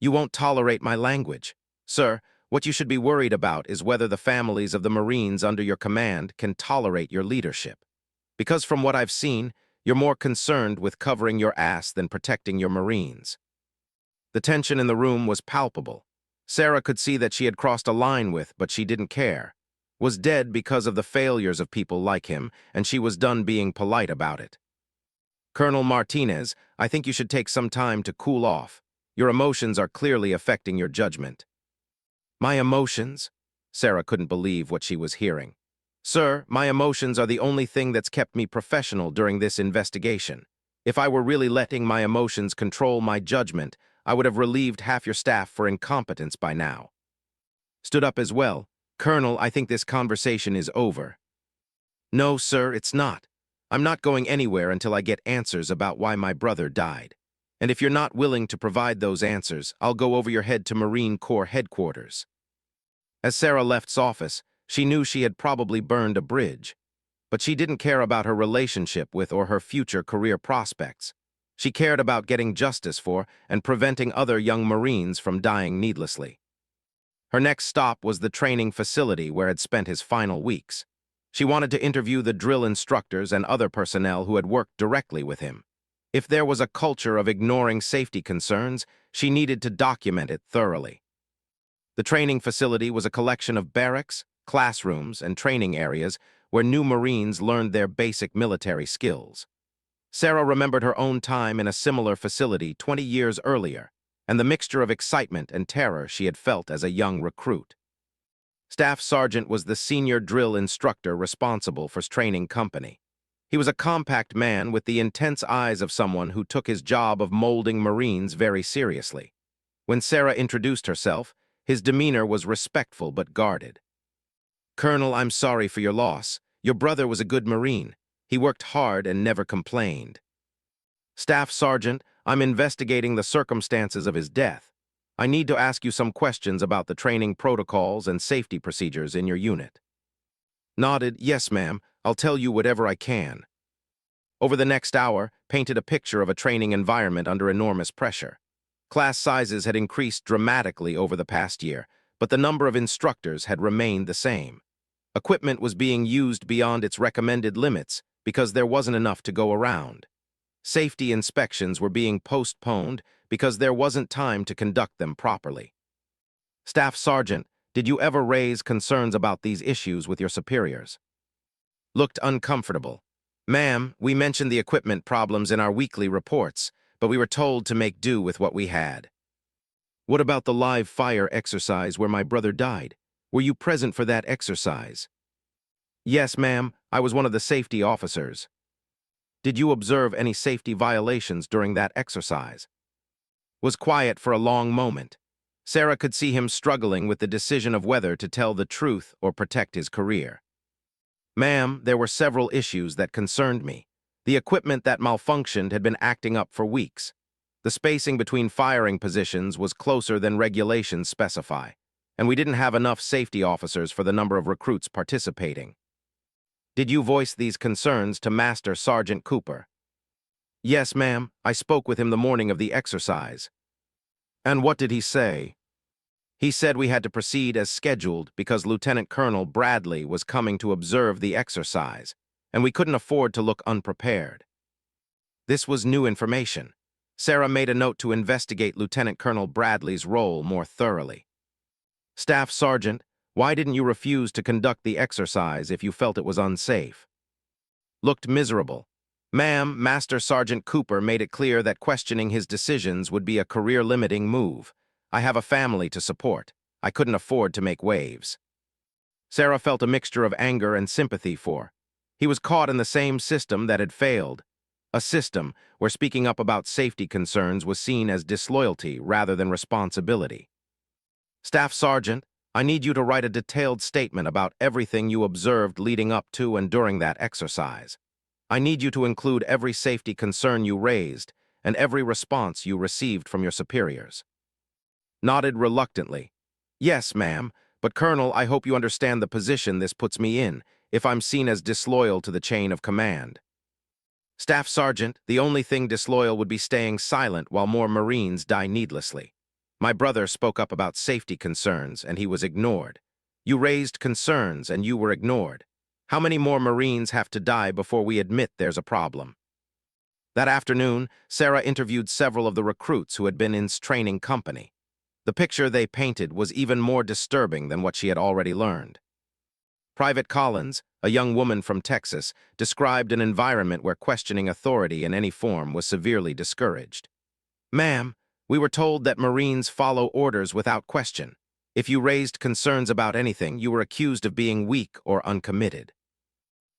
You won't tolerate my language. Sir, what you should be worried about is whether the families of the Marines under your command can tolerate your leadership. Because from what I've seen, you're more concerned with covering your ass than protecting your Marines. The tension in the room was palpable. Sarah could see that she had crossed a line with, but she didn't care. Was dead because of the failures of people like him, and she was done being polite about it. Colonel Martinez, I think you should take some time to cool off. Your emotions are clearly affecting your judgment. My emotions? Sarah couldn't believe what she was hearing. Sir, my emotions are the only thing that's kept me professional during this investigation. If I were really letting my emotions control my judgment, I would have relieved half your staff for incompetence by now. Stood up as well. Colonel, I think this conversation is over. No, sir, it's not. I'm not going anywhere until I get answers about why my brother died. And if you're not willing to provide those answers, I'll go over your head to Marine Corps headquarters. As Sarah left's office, she knew she had probably burned a bridge. But she didn't care about her relationship with or her future career prospects. She cared about getting justice for and preventing other young Marines from dying needlessly. Her next stop was the training facility where had spent his final weeks. She wanted to interview the drill instructors and other personnel who had worked directly with him. If there was a culture of ignoring safety concerns, she needed to document it thoroughly. The training facility was a collection of barracks, classrooms, and training areas where new Marines learned their basic military skills. Sarah remembered her own time in a similar facility 20 years earlier, and the mixture of excitement and terror she had felt as a young recruit. Staff Sergeant was the senior drill instructor responsible for training company. He was a compact man with the intense eyes of someone who took his job of molding Marines very seriously. When Sarah introduced herself, his demeanor was respectful but guarded. Colonel, I'm sorry for your loss. Your brother was a good Marine. He worked hard and never complained. Staff Sergeant, I'm investigating the circumstances of his death. I need to ask you some questions about the training protocols and safety procedures in your unit. Nodded, yes, ma'am, I'll tell you whatever I can. Over the next hour, painted a picture of a training environment under enormous pressure. Class sizes had increased dramatically over the past year, but the number of instructors had remained the same. Equipment was being used beyond its recommended limits because there wasn't enough to go around. Safety inspections were being postponed because there wasn't time to conduct them properly. Staff Sergeant, did you ever raise concerns about these issues with your superiors? Looked uncomfortable. Ma'am, we mentioned the equipment problems in our weekly reports, but we were told to make do with what we had. What about the live fire exercise where my brother died? Were you present for that exercise? Yes, ma'am, I was one of the safety officers. Did you observe any safety violations during that exercise? Was quiet for a long moment. Sarah could see him struggling with the decision of whether to tell the truth or protect his career. Ma'am, there were several issues that concerned me. The equipment that malfunctioned had been acting up for weeks. The spacing between firing positions was closer than regulations specify, and we didn't have enough safety officers for the number of recruits participating. Did you voice these concerns to Master Sergeant Cooper? Yes, ma'am. I spoke with him the morning of the exercise. And what did he say? He said we had to proceed as scheduled because Lieutenant Colonel Bradley was coming to observe the exercise, and we couldn't afford to look unprepared. This was new information. Sarah made a note to investigate Lieutenant Colonel Bradley's role more thoroughly. Staff Sergeant, why didn't you refuse to conduct the exercise if you felt it was unsafe? Looked miserable. Ma'am, Master Sergeant Cooper made it clear that questioning his decisions would be a career-limiting move. I have a family to support. I couldn't afford to make waves. Sarah felt a mixture of anger and sympathy for. He was caught in the same system that had failed. A system where speaking up about safety concerns was seen as disloyalty rather than responsibility. Staff Sergeant, I need you to write a detailed statement about everything you observed leading up to and during that exercise. I need you to include every safety concern you raised and every response you received from your superiors. Nodded reluctantly. Yes, ma'am, but Colonel, I hope you understand the position this puts me in. if I'm seen as disloyal to the chain of command. Staff Sergeant, the only thing disloyal would be staying silent while more Marines die needlessly. My brother spoke up about safety concerns, and he was ignored. You raised concerns, and you were ignored. How many more Marines have to die before we admit there's a problem? That afternoon, Sarah interviewed several of the recruits who had been in training company. The picture they painted was even more disturbing than what she had already learned. Private Collins, a young woman from Texas, described an environment where questioning authority in any form was severely discouraged. "Ma'am, we were told that Marines follow orders without question. If you raised concerns about anything, you were accused of being weak or uncommitted."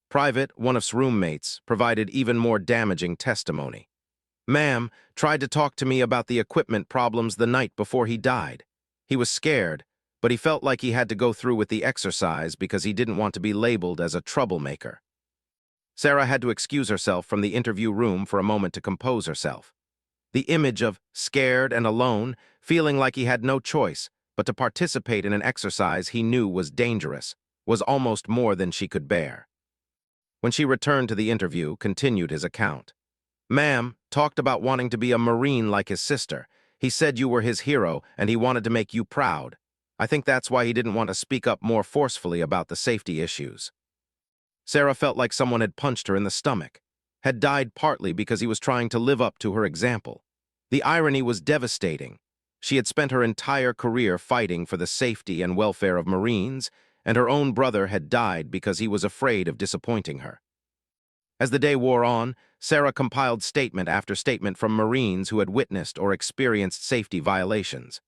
Private, one of his roommates, provided even more damaging testimony. "Ma'am tried to talk to me about the equipment problems the night before he died. He was scared, but he felt like he had to go through with the exercise because he didn't want to be labeled as a troublemaker." Sarah had to excuse herself from the interview room for a moment to compose herself. The image of scared and alone, feeling like he had no choice but to participate in an exercise he knew was dangerous, was almost more than she could bear. When she returned to the interview, continued his account. "Ma'am talked about wanting to be a Marine like his sister. He said you were his hero and he wanted to make you proud. I think that's why he didn't want to speak up more forcefully about the safety issues." Sarah felt like someone had punched her in the stomach, had died partly because he was trying to live up to her example. The irony was devastating. She had spent her entire career fighting for the safety and welfare of Marines, and her own brother had died because he was afraid of disappointing her. As the day wore on, Sarah compiled statement after statement from Marines who had witnessed or experienced safety violations.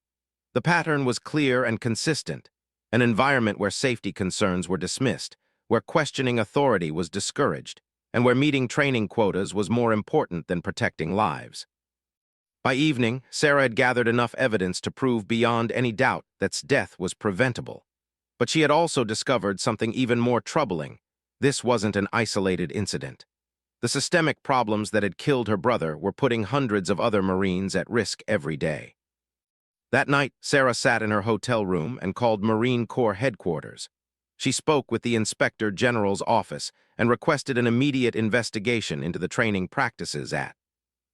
The pattern was clear and consistent, an environment where safety concerns were dismissed, where questioning authority was discouraged, and where meeting training quotas was more important than protecting lives. By evening, Sarah had gathered enough evidence to prove beyond any doubt that death was preventable. But she had also discovered something even more troubling. This wasn't an isolated incident. The systemic problems that had killed her brother were putting hundreds of other Marines at risk every day. That night, Sarah sat in her hotel room and called Marine Corps headquarters. She spoke with the Inspector General's office and requested an immediate investigation into the training practices at.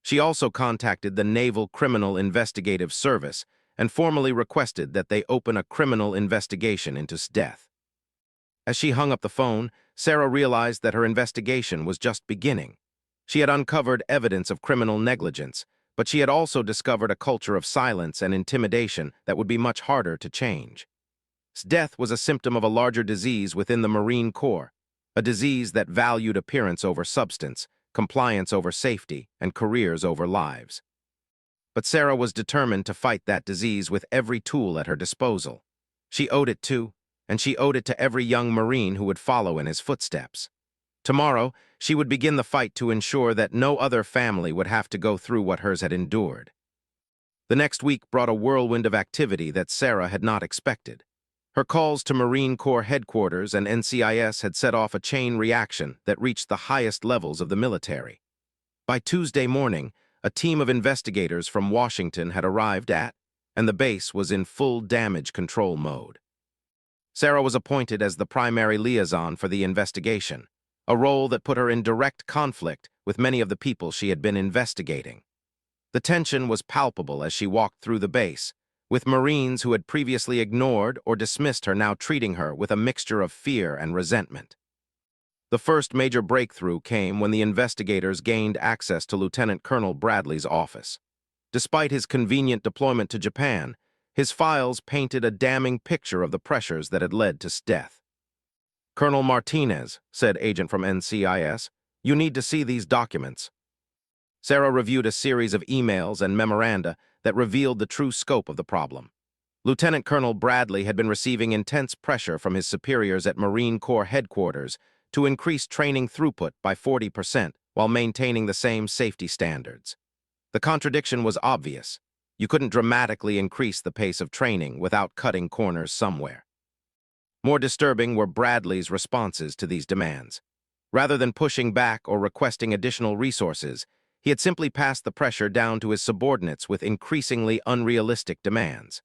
She also contacted the Naval Criminal Investigative Service and formally requested that they open a criminal investigation into his death. As she hung up the phone, Sarah realized that her investigation was just beginning. She had uncovered evidence of criminal negligence, but she had also discovered a culture of silence and intimidation that would be much harder to change. His death was a symptom of a larger disease within the Marine Corps, a disease that valued appearance over substance, compliance over safety, and careers over lives. But Sarah was determined to fight that disease with every tool at her disposal. She owed it to, and she owed it to every young Marine who would follow in his footsteps. Tomorrow, she would begin the fight to ensure that no other family would have to go through what hers had endured. The next week brought a whirlwind of activity that Sarah had not expected. Her calls to Marine Corps headquarters and NCIS had set off a chain reaction that reached the highest levels of the military. By Tuesday morning, a team of investigators from Washington had arrived at, and the base was in full damage control mode. Sarah was appointed as the primary liaison for the investigation, a role that put her in direct conflict with many of the people she had been investigating. The tension was palpable as she walked through the base, with Marines who had previously ignored or dismissed her now treating her with a mixture of fear and resentment. The first major breakthrough came when the investigators gained access to Lieutenant Colonel Bradley's office. Despite his convenient deployment to Japan, his files painted a damning picture of the pressures that had led to his death. "Colonel Martinez," said agent from NCIS, "you need to see these documents." Sarah reviewed a series of emails and memoranda that revealed the true scope of the problem. Lieutenant Colonel Bradley had been receiving intense pressure from his superiors at Marine Corps headquarters to increase training throughput by 40% while maintaining the same safety standards. The contradiction was obvious. You couldn't dramatically increase the pace of training without cutting corners somewhere. More disturbing were Bradley's responses to these demands. Rather than pushing back or requesting additional resources, he had simply passed the pressure down to his subordinates with increasingly unrealistic demands.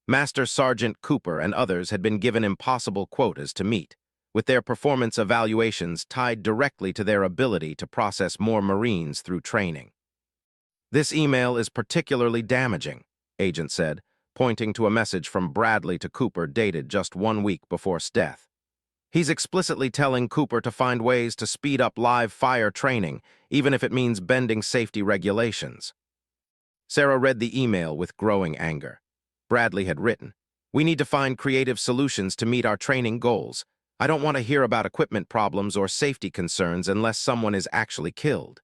Master Sergeant Cooper and others had been given impossible quotas to meet, with their performance evaluations tied directly to their ability to process more Marines through training. "This email is particularly damaging," Agent said, pointing to a message from Bradley to Cooper dated just 1 week before his death. "He's explicitly telling Cooper to find ways to speed up live fire training, even if it means bending safety regulations." Sarah read the email with growing anger. Bradley had written, "We need to find creative solutions to meet our training goals. I don't want to hear about equipment problems or safety concerns unless someone is actually killed.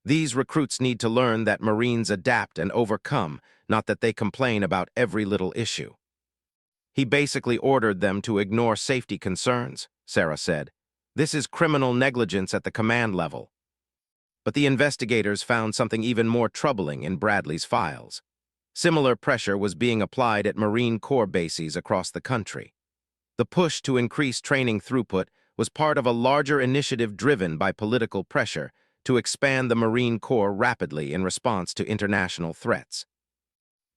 These recruits need to learn that Marines adapt and overcome, not that they complain about every little issue." "He basically ordered them to ignore safety concerns," Sarah said. "This is criminal negligence at the command level." But the investigators found something even more troubling in Bradley's files. Similar pressure was being applied at Marine Corps bases across the country. The push to increase training throughput was part of a larger initiative driven by political pressure to expand the Marine Corps rapidly in response to international threats.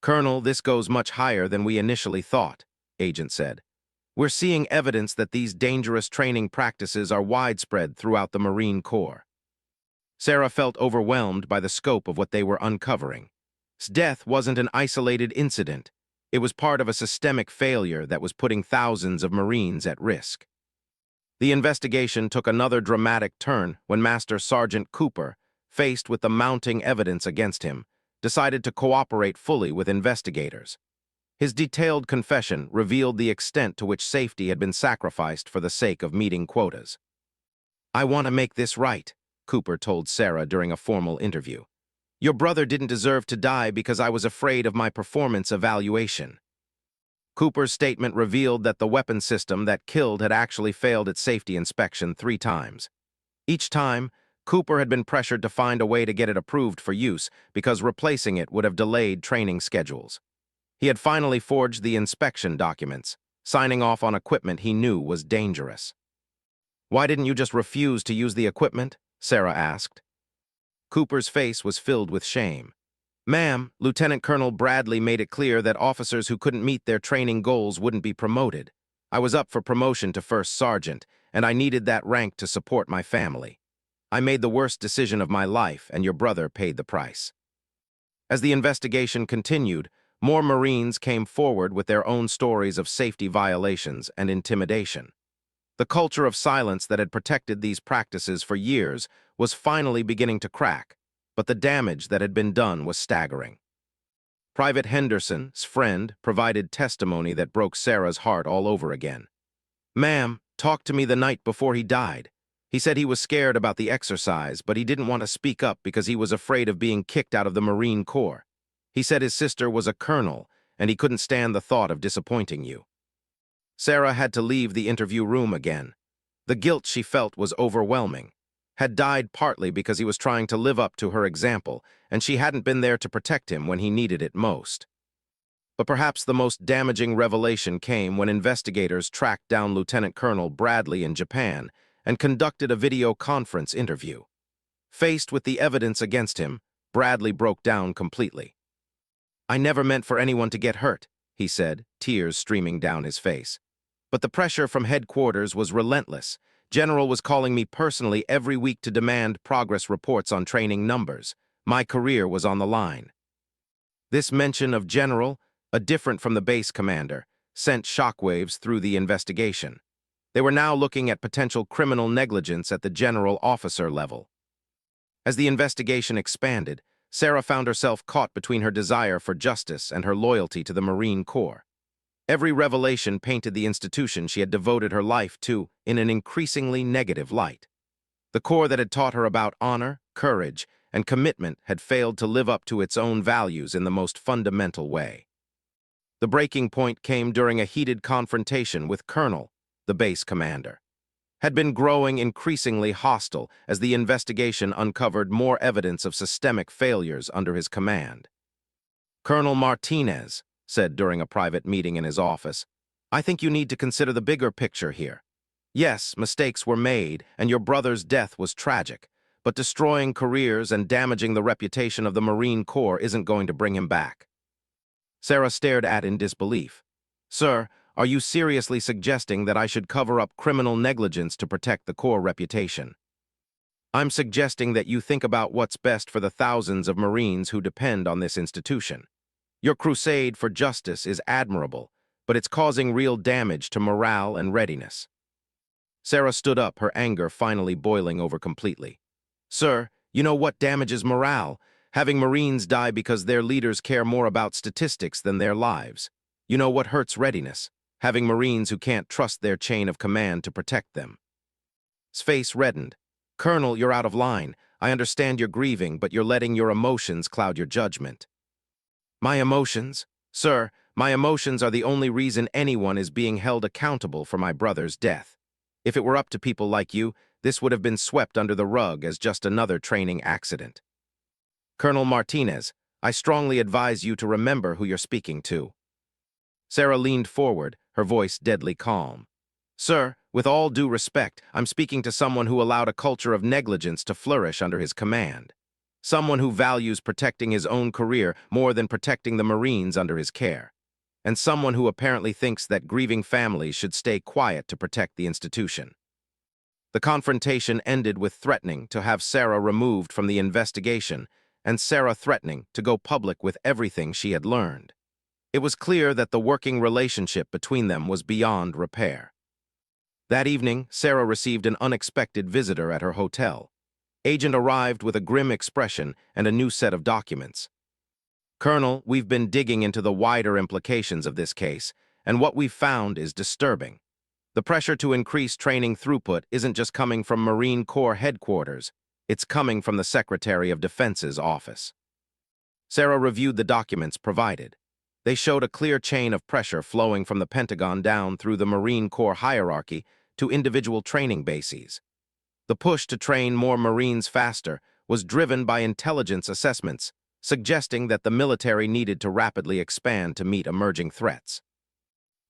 "Colonel, this goes much higher than we initially thought," Agent said. "We're seeing evidence that these dangerous training practices are widespread throughout the Marine Corps." Sarah felt overwhelmed by the scope of what they were uncovering. His death wasn't an isolated incident. It was part of a systemic failure that was putting thousands of Marines at risk. The investigation took another dramatic turn when Master Sergeant Cooper, faced with the mounting evidence against him, decided to cooperate fully with investigators. His detailed confession revealed the extent to which safety had been sacrificed for the sake of meeting quotas. "I want to make this right," Cooper told Sarah during a formal interview. "Your brother didn't deserve to die because I was afraid of my performance evaluation." Cooper's statement revealed that the weapon system that killed had actually failed its safety inspection 3 times. Each time, Cooper had been pressured to find a way to get it approved for use because replacing it would have delayed training schedules. He had finally forged the inspection documents, signing off on equipment he knew was dangerous. "Why didn't you just refuse to use the equipment?" Sarah asked. Cooper's face was filled with shame. "Ma'am, Lieutenant Colonel Bradley made it clear that officers who couldn't meet their training goals wouldn't be promoted. I was up for promotion to first sergeant, and I needed that rank to support my family. I made the worst decision of my life, and your brother paid the price." As the investigation continued, more Marines came forward with their own stories of safety violations and intimidation. The culture of silence that had protected these practices for years was finally beginning to crack, but the damage that had been done was staggering. Private Henderson's friend provided testimony that broke Sarah's heart all over again. "Ma'am, talked to me the night before he died. He said he was scared about the exercise, but he didn't want to speak up because he was afraid of being kicked out of the Marine Corps. He said his sister was a colonel, and he couldn't stand the thought of disappointing you." Sarah had to leave the interview room again. The guilt she felt was overwhelming. Had died partly because he was trying to live up to her example, and she hadn't been there to protect him when he needed it most. But perhaps the most damaging revelation came when investigators tracked down Lieutenant Colonel Bradley in Japan and conducted a video conference interview. Faced with the evidence against him, Bradley broke down completely. "I never meant for anyone to get hurt," he said, tears streaming down his face. "But the pressure from headquarters was relentless. General was calling me personally every week to demand progress reports on training numbers. My career was on the line." This mention of General, a different from the base commander, sent shockwaves through the investigation. They were now looking at potential criminal negligence at the general officer level. As the investigation expanded, Sarah found herself caught between her desire for justice and her loyalty to the Marine Corps. Every revelation painted the institution she had devoted her life to in an increasingly negative light. The Corps that had taught her about honor, courage, and commitment had failed to live up to its own values in the most fundamental way. The breaking point came during a heated confrontation with Colonel, the base commander. Had been growing increasingly hostile as the investigation uncovered more evidence of systemic failures under his command. "Colonel Martinez," said during a private meeting in his office, "I think you need to consider the bigger picture here. Yes, mistakes were made, and your brother's death was tragic, but destroying careers and damaging the reputation of the Marine Corps isn't going to bring him back." Sarah stared at in disbelief. "Sir, Are you seriously suggesting that I should cover up criminal negligence to protect the Corps' reputation? I'm suggesting that you think about what's best for the thousands of Marines who depend on this institution. Your crusade for justice is admirable, but it's causing real damage to morale and readiness. Sarah stood up, her anger finally boiling over completely. Sir, you know what damages morale? Having Marines die because their leaders care more about statistics than their lives. You know what hurts readiness? Having Marines who can't trust their chain of command to protect them. His face reddened. Colonel, you're out of line. I understand you're grieving, but you're letting your emotions cloud your judgment. My emotions? Sir, my emotions are the only reason anyone is being held accountable for my brother's death. If it were up to people like you, this would have been swept under the rug as just another training accident. Colonel Martinez, I strongly advise you to remember who you're speaking to. Sarah leaned forward, her voice deadly calm. Sir, with all due respect, I'm speaking to someone who allowed a culture of negligence to flourish under his command. Someone who values protecting his own career more than protecting the Marines under his care. And someone who apparently thinks that grieving families should stay quiet to protect the institution. The confrontation ended with threatening to have Sarah removed from the investigation, and Sarah threatening to go public with everything she had learned. It was clear that the working relationship between them was beyond repair. That evening, Sarah received an unexpected visitor at her hotel. Agent arrived with a grim expression and a new set of documents. Colonel, we've been digging into the wider implications of this case, and what we've found is disturbing. The pressure to increase training throughput isn't just coming from Marine Corps headquarters, it's coming from the Secretary of Defense's office. Sarah reviewed the documents provided. They showed a clear chain of pressure flowing from the Pentagon down through the Marine Corps hierarchy to individual training bases. The push to train more Marines faster was driven by intelligence assessments, suggesting that the military needed to rapidly expand to meet emerging threats.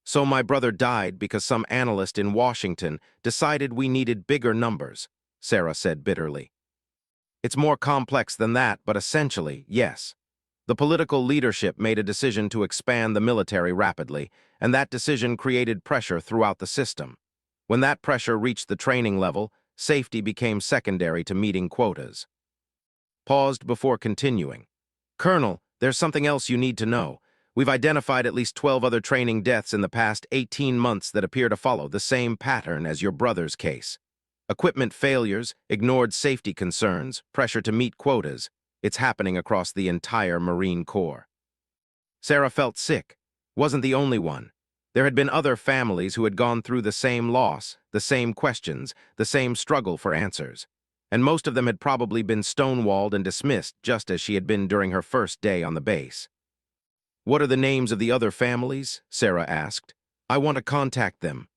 So my brother died because some analyst in Washington decided we needed bigger numbers, Sarah said bitterly. It's more complex than that, but essentially, yes. The political leadership made a decision to expand the military rapidly, and that decision created pressure throughout the system. When that pressure reached the training level, safety became secondary to meeting quotas. Paused before continuing. Colonel, there's something else you need to know. We've identified at least 12 other training deaths in the past 18 months that appear to follow the same pattern as your brother's case. Equipment failures, ignored safety concerns, pressure to meet quotas. It's happening across the entire Marine Corps. Sarah felt sick. Wasn't the only one. There had been other families who had gone through the same loss, the same questions, the same struggle for answers. And most of them had probably been stonewalled and dismissed just as she had been during her first day on the base. What are the names of the other families? Sarah asked. I want to contact them.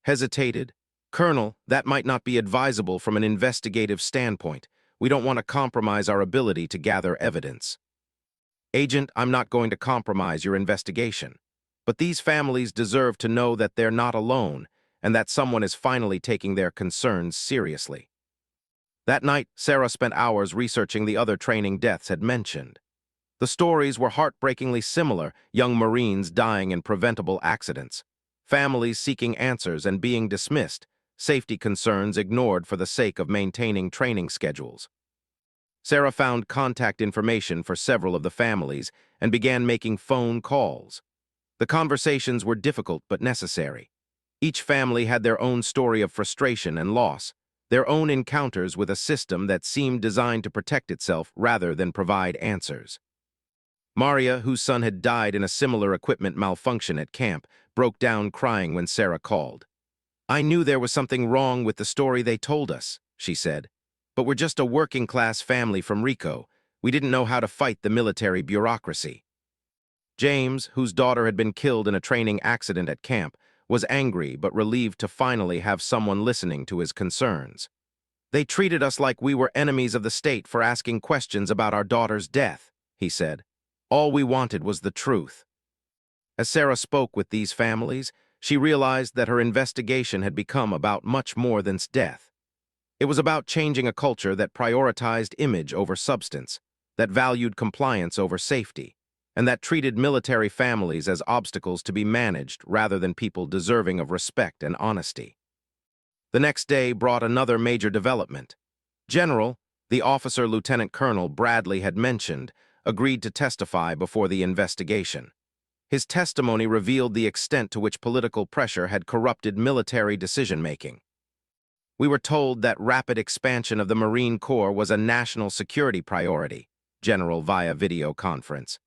Hesitated. Colonel, that might not be advisable from an investigative standpoint. We don't want to compromise our ability to gather evidence. Agent, I'm not going to compromise your investigation. But these families deserve to know that they're not alone and that someone is finally taking their concerns seriously. That night, Sarah spent hours researching the other training deaths had mentioned. The stories were heartbreakingly similar, young Marines dying in preventable accidents, families seeking answers and being dismissed, safety concerns ignored for the sake of maintaining training schedules. Sarah found contact information for several of the families and began making phone calls. The conversations were difficult but necessary. Each family had their own story of frustration and loss, their own encounters with a system that seemed designed to protect itself rather than provide answers. Maria, whose son had died in a similar equipment malfunction at camp, broke down crying when Sarah called. I knew there was something wrong with the story they told us, she said. But we're just a working-class family from Rico. We didn't know how to fight the military bureaucracy. James, whose daughter had been killed in a training accident at camp, was angry but relieved to finally have someone listening to his concerns. They treated us like we were enemies of the state for asking questions about our daughter's death, he said. All we wanted was the truth. As Sarah spoke with these families, she realized that her investigation had become about much more than death. It was about changing a culture that prioritized image over substance, that valued compliance over safety. and that treated military families as obstacles to be managed rather than people deserving of respect and honesty. The next day brought another major development. General, the officer Lieutenant Colonel Bradley had mentioned, agreed to testify before the investigation. His testimony revealed the extent to which political pressure had corrupted military decision-making. We were told that rapid expansion of the Marine Corps was a national security priority, General via video conference.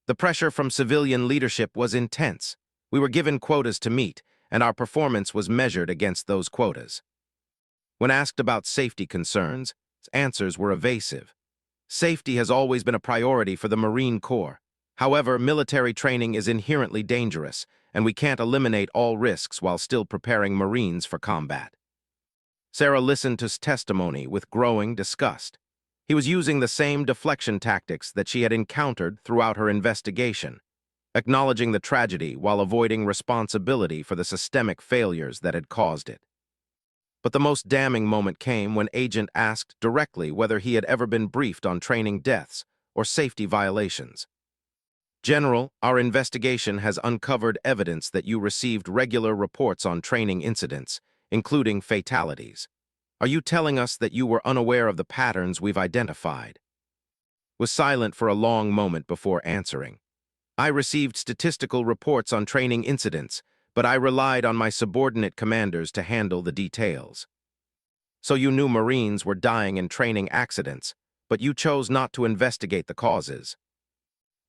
The pressure from civilian leadership was intense. We were given quotas to meet, and our performance was measured against those quotas. When asked about safety concerns, answers were evasive. Safety has always been a priority for the Marine Corps. However, military training is inherently dangerous, and we can't eliminate all risks while still preparing Marines for combat. Sarah listened to his testimony with growing disgust. He was using the same deflection tactics that she had encountered throughout her investigation, acknowledging the tragedy while avoiding responsibility for the systemic failures that had caused it. But the most damning moment came when Agent asked directly whether he had ever been briefed on training deaths or safety violations. General, our investigation has uncovered evidence that you received regular reports on training incidents, including fatalities. Are you telling us that you were unaware of the patterns we've identified? Was silent for a long moment before answering. I received statistical reports on training incidents, but I relied on my subordinate commanders to handle the details. So you knew Marines were dying in training accidents, but you chose not to investigate the causes.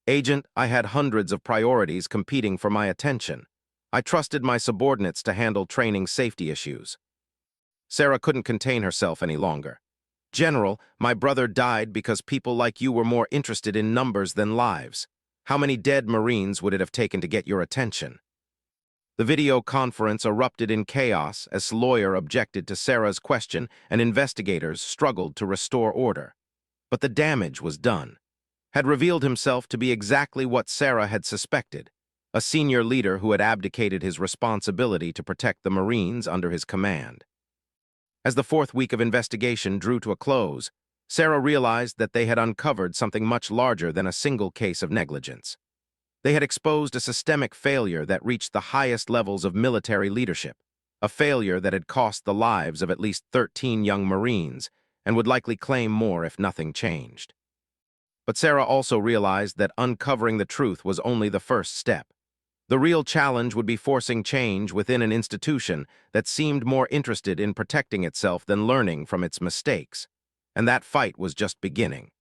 Agent, I had hundreds of priorities competing for my attention. I trusted my subordinates to handle training safety issues. Sarah couldn't contain herself any longer. General, my brother died because people like you were more interested in numbers than lives. How many dead Marines would it have taken to get your attention? The video conference erupted in chaos as lawyer objected to Sarah's question and investigators struggled to restore order. But the damage was done. Had revealed himself to be exactly what Sarah had suspected, a senior leader who had abdicated his responsibility to protect the Marines under his command. As the fourth week of investigation drew to a close, Sarah realized that they had uncovered something much larger than a single case of negligence. They had exposed a systemic failure that reached the highest levels of military leadership, a failure that had cost the lives of at least 13 young Marines and would likely claim more if nothing changed. But Sarah also realized that uncovering the truth was only the first step. The real challenge would be forcing change within an institution that seemed more interested in protecting itself than learning from its mistakes. And that fight was just beginning.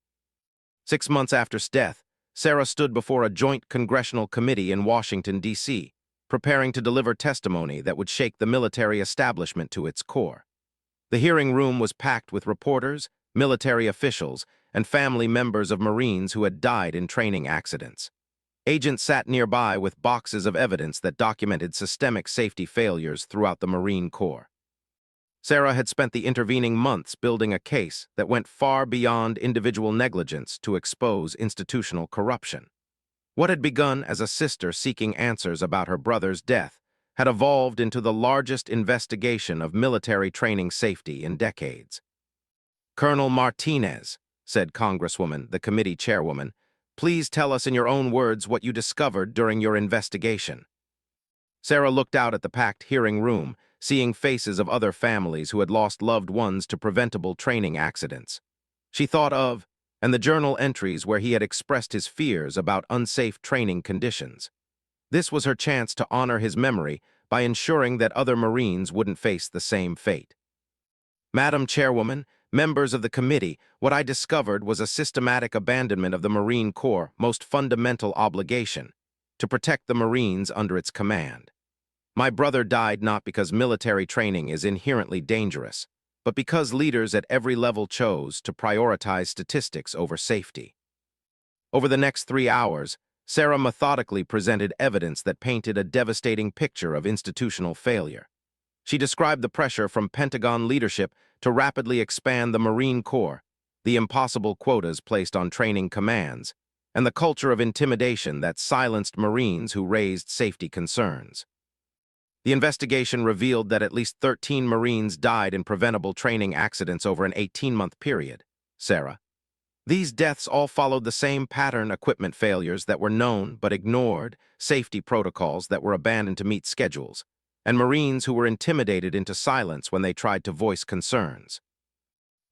6 months after his death, Sarah stood before a joint congressional committee in Washington, D.C., preparing to deliver testimony that would shake the military establishment to its core. The hearing room was packed with reporters, military officials, and family members of Marines who had died in training accidents. Agents sat nearby with boxes of evidence that documented systemic safety failures throughout the Marine Corps. Sarah had spent the intervening months building a case that went far beyond individual negligence to expose institutional corruption. What had begun as a sister seeking answers about her brother's death had evolved into the largest investigation of military training safety in decades. "Colonel Martinez," said Congresswoman, the committee chairwoman, "please tell us in your own words what you discovered during your investigation." Sarah looked out at the packed hearing room, seeing faces of other families who had lost loved ones to preventable training accidents. She thought of, and the journal entries where he had expressed his fears about unsafe training conditions. This was her chance to honor his memory by ensuring that other Marines wouldn't face the same fate. "Madam Chairwoman, members of the committee, what I discovered was a systematic abandonment of the Marine Corps' most fundamental obligation, to protect the Marines under its command. My brother died not because military training is inherently dangerous, but because leaders at every level chose to prioritize statistics over safety." Over the next 3 hours, Sarah methodically presented evidence that painted a devastating picture of institutional failure. She described the pressure from Pentagon leadership to rapidly expand the Marine Corps, the impossible quotas placed on training commands, and the culture of intimidation that silenced Marines who raised safety concerns. The investigation revealed that at least 13 Marines died in preventable training accidents over an 18-month period. Sarah. These deaths all followed the same pattern: equipment failures that were known but ignored, safety protocols that were abandoned to meet schedules, and Marines who were intimidated into silence when they tried to voice concerns.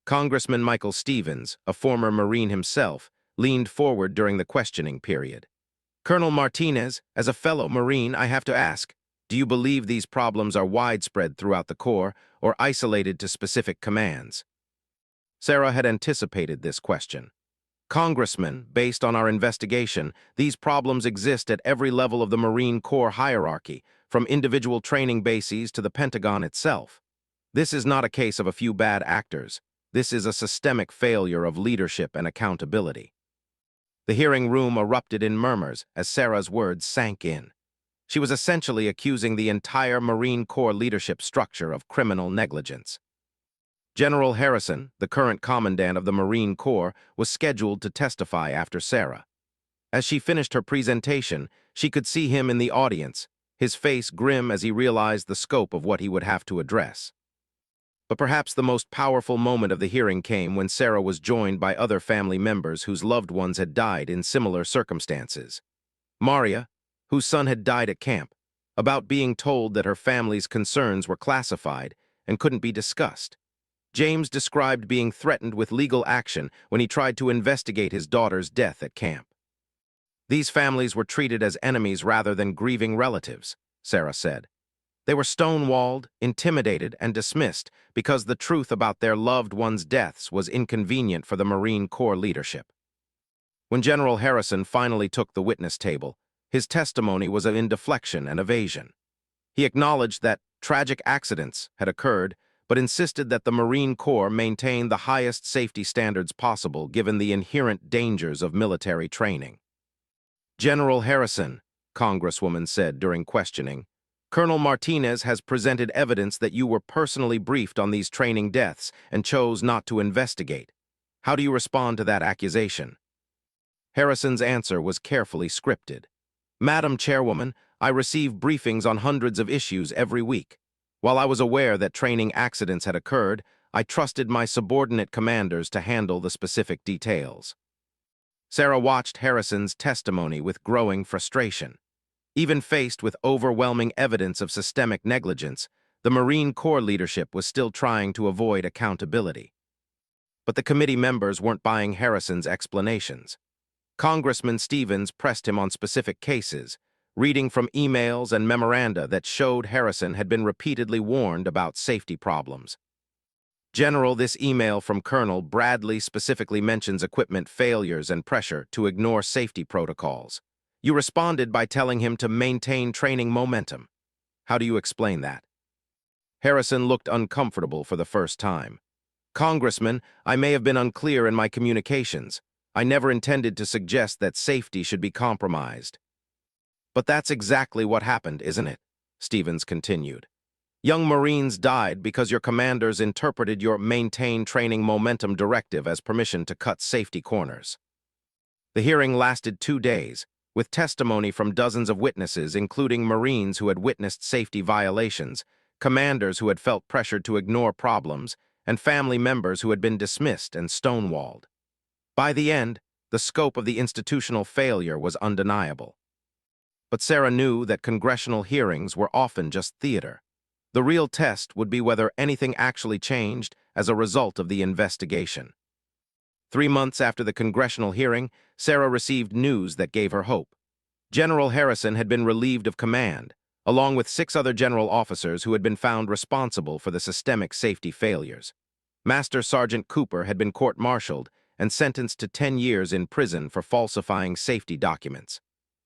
Congressman Michael Stevens, a former Marine himself, leaned forward during the questioning period. "Colonel Martinez, as a fellow Marine, I have to ask, do you believe these problems are widespread throughout the Corps or isolated to specific commands?" Sarah had anticipated this question. "Congressman, based on our investigation, these problems exist at every level of the Marine Corps hierarchy, from individual training bases to the Pentagon itself. This is not a case of a few bad actors. This is a systemic failure of leadership and accountability." The hearing room erupted in murmurs as Sarah's words sank in. She was essentially accusing the entire Marine Corps leadership structure of criminal negligence. General Harrison, the current commandant of the Marine Corps, was scheduled to testify after Sarah. As she finished her presentation, she could see him in the audience, his face grim as he realized the scope of what he would have to address. But perhaps the most powerful moment of the hearing came when Sarah was joined by other family members whose loved ones had died in similar circumstances. Maria, whose son had died at camp, about being told that her family's concerns were classified and couldn't be discussed. James described being threatened with legal action when he tried to investigate his daughter's death at camp. "These families were treated as enemies rather than grieving relatives," Sarah said. "They were stonewalled, intimidated, and dismissed because the truth about their loved ones' deaths was inconvenient for the Marine Corps leadership." When General Harrison finally took the witness table, his testimony was in deflection and evasion. He acknowledged that tragic accidents had occurred, but insisted that the Marine Corps maintain the highest safety standards possible given the inherent dangers of military training. "General Harrison," Congresswoman said during questioning, "Colonel Martinez has presented evidence that you were personally briefed on these training deaths and chose not to investigate. How do you respond to that accusation?" Harrison's answer was carefully scripted. "Madam Chairwoman, I receive briefings on hundreds of issues every week. While I was aware that training accidents had occurred, I trusted my subordinate commanders to handle the specific details." Sarah watched Harrison's testimony with growing frustration. Even faced with overwhelming evidence of systemic negligence, the Marine Corps leadership was still trying to avoid accountability. But the committee members weren't buying Harrison's explanations. Congressman Stevens pressed him on specific cases, reading from emails and memoranda that showed Harrison had been repeatedly warned about safety problems. "General, this email from Colonel Bradley specifically mentions equipment failures and pressure to ignore safety protocols. You responded by telling him to maintain training momentum. How do you explain that?" Harrison looked uncomfortable for the first time. "Congressman, I may have been unclear in my communications. I never intended to suggest that safety should be compromised." "But that's exactly what happened, isn't it?" Stevens continued. "Young Marines died because your commanders interpreted your maintain training momentum directive as permission to cut safety corners." The hearing lasted 2 days, with testimony from dozens of witnesses, including Marines who had witnessed safety violations, commanders who had felt pressured to ignore problems, and family members who had been dismissed and stonewalled. By the end, the scope of the institutional failure was undeniable. But Sarah knew that congressional hearings were often just theater. The real test would be whether anything actually changed as a result of the investigation. 3 months after the congressional hearing, Sarah received news that gave her hope. General Harrison had been relieved of command, along with 6 other general officers who had been found responsible for the systemic safety failures. Master Sergeant Cooper had been court-martialed and sentenced to 10 years in prison for falsifying safety documents.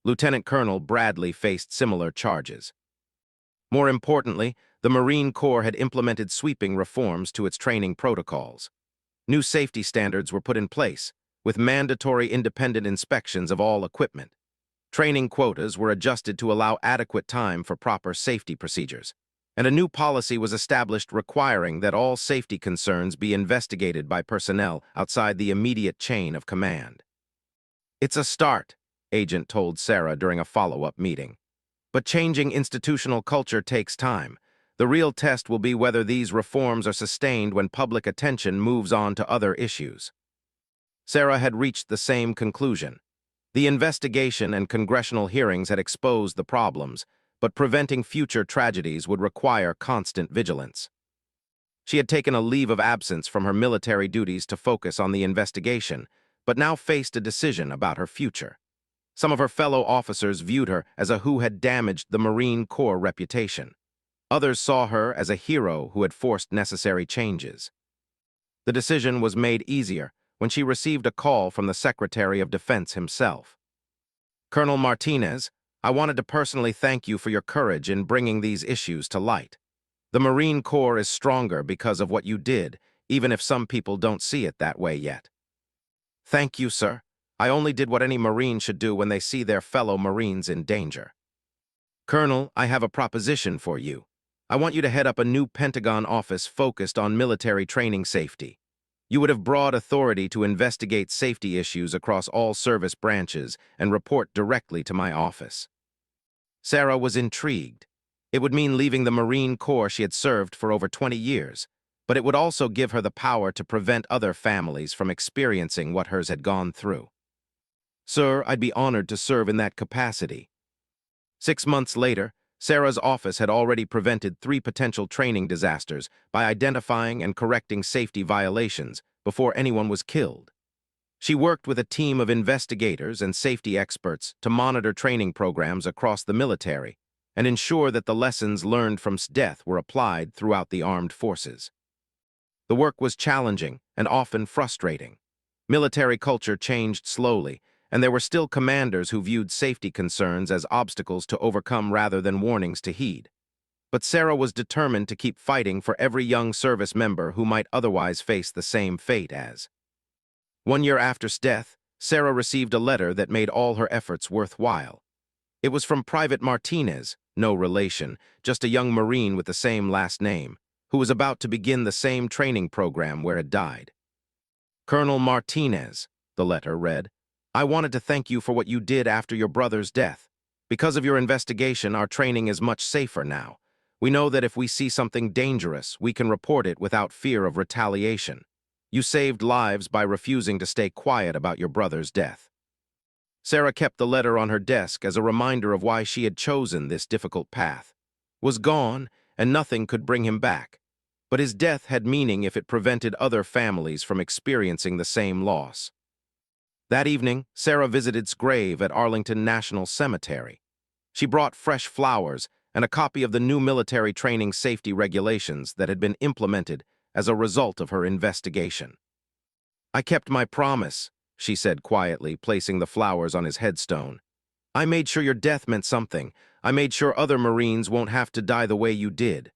Lieutenant Colonel Bradley faced similar charges. More importantly, the Marine Corps had implemented sweeping reforms to its training protocols. New safety standards were put in place, with mandatory independent inspections of all equipment. Training quotas were adjusted to allow adequate time for proper safety procedures, and a new policy was established requiring that all safety concerns be investigated by personnel outside the immediate chain of command. "It's a start," Agent told Sarah during a follow-up meeting. "But changing institutional culture takes time. The real test will be whether these reforms are sustained when public attention moves on to other issues." Sarah had reached the same conclusion. The investigation and congressional hearings had exposed the problems, but preventing future tragedies would require constant vigilance. She had taken a leave of absence from her military duties to focus on the investigation, but now faced a decision about her future. Some of her fellow officers viewed her as a who had damaged the Marine Corps reputation. Others saw her as a hero who had forced necessary changes. The decision was made easier when she received a call from the Secretary of Defense himself. "Colonel Martinez, I wanted to personally thank you for your courage in bringing these issues to light. The Marine Corps is stronger because of what you did, even if some people don't see it that way yet." "Thank you, sir. I only did what any Marine should do when they see their fellow Marines in danger." "Colonel, I have a proposition for you. I want you to head up a new Pentagon office focused on military training safety. You would have broad authority to investigate safety issues across all service branches and report directly to my office." Sarah was intrigued. It would mean leaving the Marine Corps she had served for over 20 years, but it would also give her the power to prevent other families from experiencing what hers had gone through. "Sir, I'd be honored to serve in that capacity." 6 months later, Sarah's office had already prevented 3 potential training disasters by identifying and correcting safety violations before anyone was killed. She worked with a team of investigators and safety experts to monitor training programs across the military and ensure that the lessons learned from death were applied throughout the armed forces. The work was challenging and often frustrating. Military culture changed slowly, and there were still commanders who viewed safety concerns as obstacles to overcome rather than warnings to heed. But Sarah was determined to keep fighting for every young service member who might otherwise face the same fate as. 1 year after his death, Sarah received a letter that made all her efforts worthwhile. It was from Private Martinez, no relation, just a young Marine with the same last name, who was about to begin the same training program where it died. "Colonel Martinez," the letter read, "I wanted to thank you for what you did after your brother's death. Because of your investigation, our training is much safer now. We know that if we see something dangerous, we can report it without fear of retaliation. You saved lives by refusing to stay quiet about your brother's death." Sarah kept the letter on her desk as a reminder of why she had chosen this difficult path. Was gone, and nothing could bring him back. But his death had meaning if it prevented other families from experiencing the same loss. That evening, Sarah visited his grave at Arlington National Cemetery. She brought fresh flowers and a copy of the new military training safety regulations that had been implemented as a result of her investigation. "I kept my promise," she said quietly, placing the flowers on his headstone. "I made sure your death meant something. I made sure other Marines won't have to die the way you did."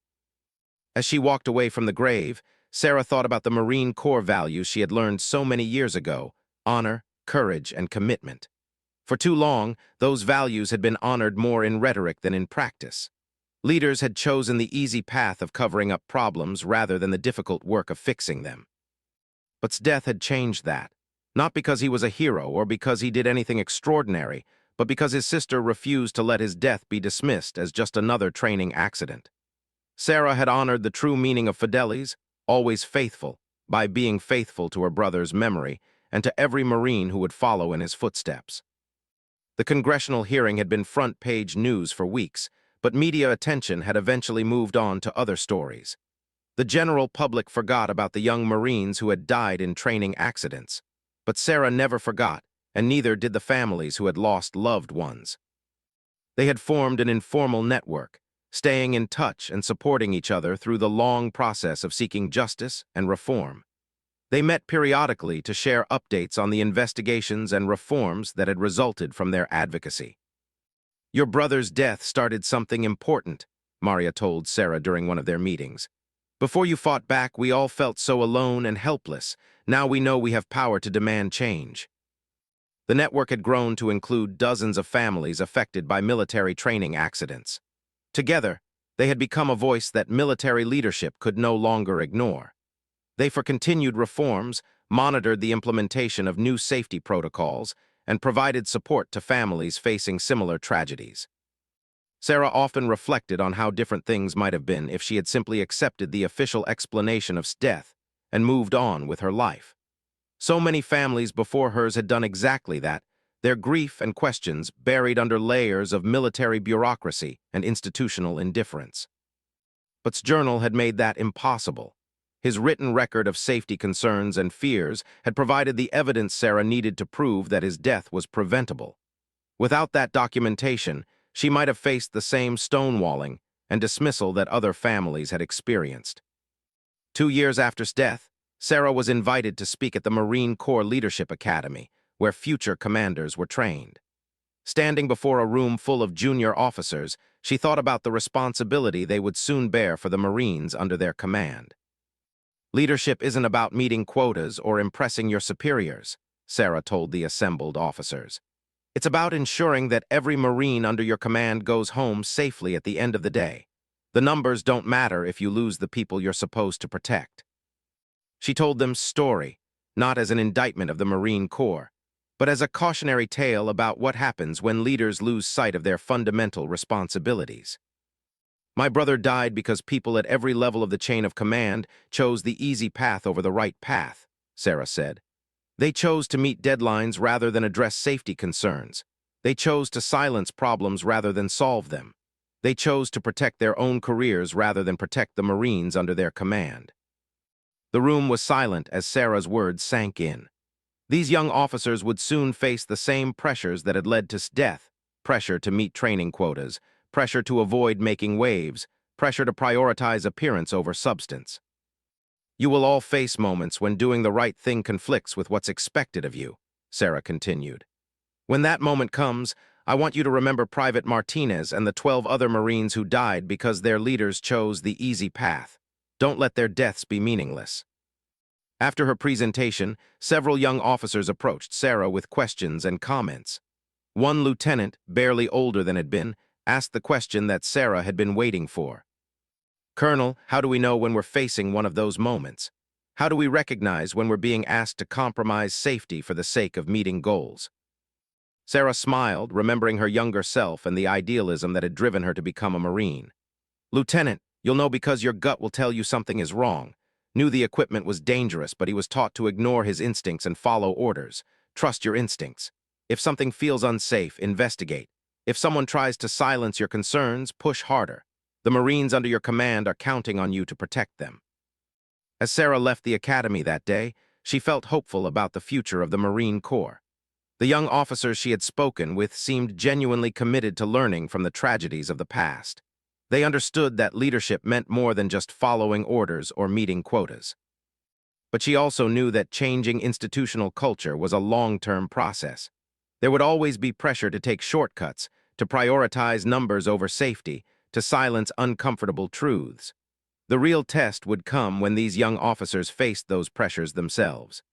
As she walked away from the grave, Sarah thought about the Marine Corps values she had learned so many years ago: honor, courage, and commitment. For too long, those values had been honored more in rhetoric than in practice. Leaders had chosen the easy path of covering up problems rather than the difficult work of fixing them. But death had changed that, not because he was a hero or because he did anything extraordinary, but because his sister refused to let his death be dismissed as just another training accident. Sarah had honored the true meaning of Fidelis, always faithful, by being faithful to her brother's memory and to every Marine who would follow in his footsteps. The congressional hearing had been front-page news for weeks, but media attention had eventually moved on to other stories. The general public forgot about the young Marines who had died in training accidents. But Sarah never forgot, and neither did the families who had lost loved ones. They had formed an informal network, staying in touch and supporting each other through the long process of seeking justice and reform. They met periodically to share updates on the investigations and reforms that had resulted from their advocacy. "Your brother's death started something important," Maria told Sarah during one of their meetings. "Before you fought back, we all felt so alone and helpless. Now we know we have power to demand change." The network had grown to include dozens of families affected by military training accidents. Together, they had become a voice that military leadership could no longer ignore. They, for continued reforms, monitored the implementation of new safety protocols and provided support to families facing similar tragedies. Sarah often reflected on how different things might have been if she had simply accepted the official explanation of death and moved on with her life. So many families before hers had done exactly that, their grief and questions buried under layers of military bureaucracy and institutional indifference. But's journal had made that impossible. His written record of safety concerns and fears had provided the evidence Sarah needed to prove that his death was preventable. Without that documentation, she might have faced the same stonewalling and dismissal that other families had experienced. 2 years after his death, Sarah was invited to speak at the Marine Corps Leadership Academy, where future commanders were trained. Standing before a room full of junior officers, she thought about the responsibility they would soon bear for the Marines under their command. Leadership isn't about meeting quotas or impressing your superiors, Sarah told the assembled officers. It's about ensuring that every Marine under your command goes home safely at the end of the day. The numbers don't matter if you lose the people you're supposed to protect. She told them story, not as an indictment of the Marine Corps, but as a cautionary tale about what happens when leaders lose sight of their fundamental responsibilities. My brother died because people at every level of the chain of command chose the easy path over the right path, Sarah said. They chose to meet deadlines rather than address safety concerns. They chose to silence problems rather than solve them. They chose to protect their own careers rather than protect the Marines under their command. The room was silent as Sarah's words sank in. These young officers would soon face the same pressures that had led to his death: pressure to meet training quotas, pressure to avoid making waves, pressure to prioritize appearance over substance. You will all face moments when doing the right thing conflicts with what's expected of you, Sarah continued. When that moment comes, I want you to remember Private Martinez and the 12 other Marines who died because their leaders chose the easy path. Don't let their deaths be meaningless. After her presentation, several young officers approached Sarah with questions and comments. One lieutenant, barely older than had been, asked the question that Sarah had been waiting for. Colonel, how do we know when we're facing one of those moments? How do we recognize when we're being asked to compromise safety for the sake of meeting goals? Sarah smiled, remembering her younger self and the idealism that had driven her to become a Marine. Lieutenant, you'll know because your gut will tell you something is wrong. Knew the equipment was dangerous, but he was taught to ignore his instincts and follow orders. Trust your instincts. If something feels unsafe, investigate. If someone tries to silence your concerns, push harder. The Marines under your command are counting on you to protect them. As Sarah left the academy that day, she felt hopeful about the future of the Marine Corps. The young officers she had spoken with seemed genuinely committed to learning from the tragedies of the past. They understood that leadership meant more than just following orders or meeting quotas. But she also knew that changing institutional culture was a long-term process. There would always be pressure to take shortcuts, to prioritize numbers over safety, to silence uncomfortable truths. The real test would come when these young officers faced those pressures themselves.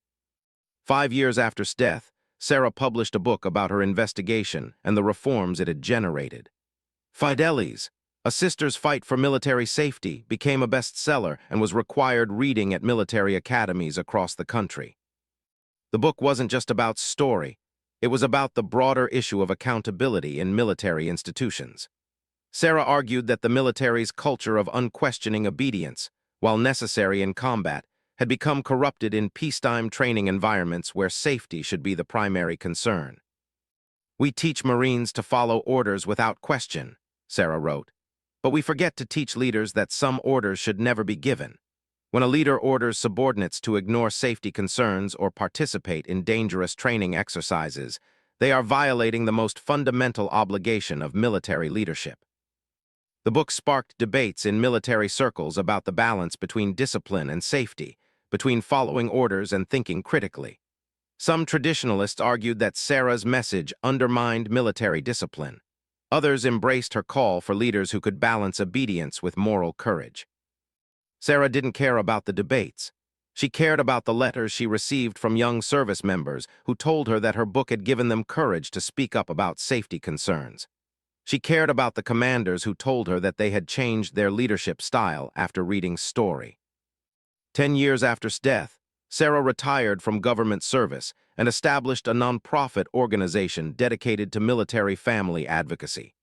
5 years after his death, Sarah published a book about her investigation and the reforms it had generated. Fidelis, A Sister's Fight for Military Safety, became a bestseller and was required reading at military academies across the country. The book wasn't just about story, it was about the broader issue of accountability in military institutions. Sarah argued that the military's culture of unquestioning obedience, while necessary in combat, had become corrupted in peacetime training environments where safety should be the primary concern. We teach Marines to follow orders without question, Sarah wrote, but we forget to teach leaders that some orders should never be given. When a leader orders subordinates to ignore safety concerns or participate in dangerous training exercises, they are violating the most fundamental obligation of military leadership. The book sparked debates in military circles about the balance between discipline and safety, between following orders and thinking critically. Some traditionalists argued that Sarah's message undermined military discipline. Others embraced her call for leaders who could balance obedience with moral courage. Sarah didn't care about the debates. She cared about the letters she received from young service members who told her that her book had given them courage to speak up about safety concerns. She cared about the commanders who told her that they had changed their leadership style after reading story. 10 years after his death, Sarah retired from government service and established a nonprofit organization dedicated to military family advocacy.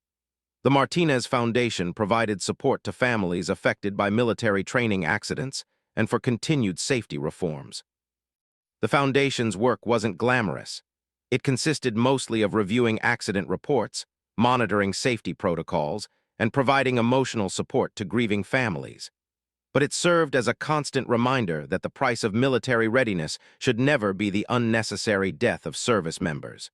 The Martinez Foundation provided support to families affected by military training accidents and for continued safety reforms. The Foundation's work wasn't glamorous. It consisted mostly of reviewing accident reports, monitoring safety protocols, and providing emotional support to grieving families. But it served as a constant reminder that the price of military readiness should never be the unnecessary death of service members.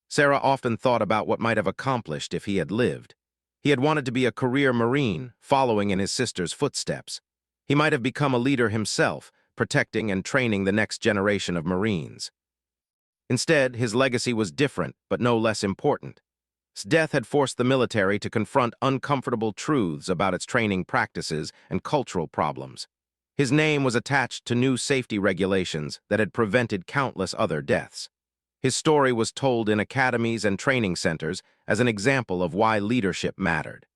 Sarah often thought about what might have accomplished if he had lived. He had wanted to be a career Marine, following in his sister's footsteps. He might have become a leader himself, protecting and training the next generation of Marines. Instead, his legacy was different, but no less important. His death had forced the military to confront uncomfortable truths about its training practices and cultural problems. His name was attached to new safety regulations that had prevented countless other deaths. His story was told in academies and training centers as an example of why leadership mattered.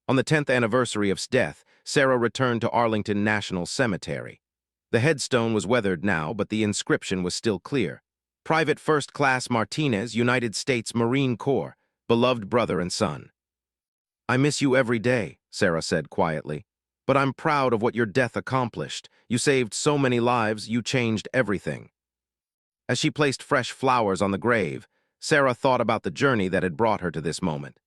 On the 10th anniversary of his death, Sarah returned to Arlington National Cemetery. The headstone was weathered now, but the inscription was still clear. Private First Class Martinez, United States Marine Corps, beloved brother and son. "I miss you every day," Sarah said quietly. "But I'm proud of what your death accomplished. You saved so many lives, you changed everything." As she placed fresh flowers on the grave, Sarah thought about the journey that had brought her to this moment.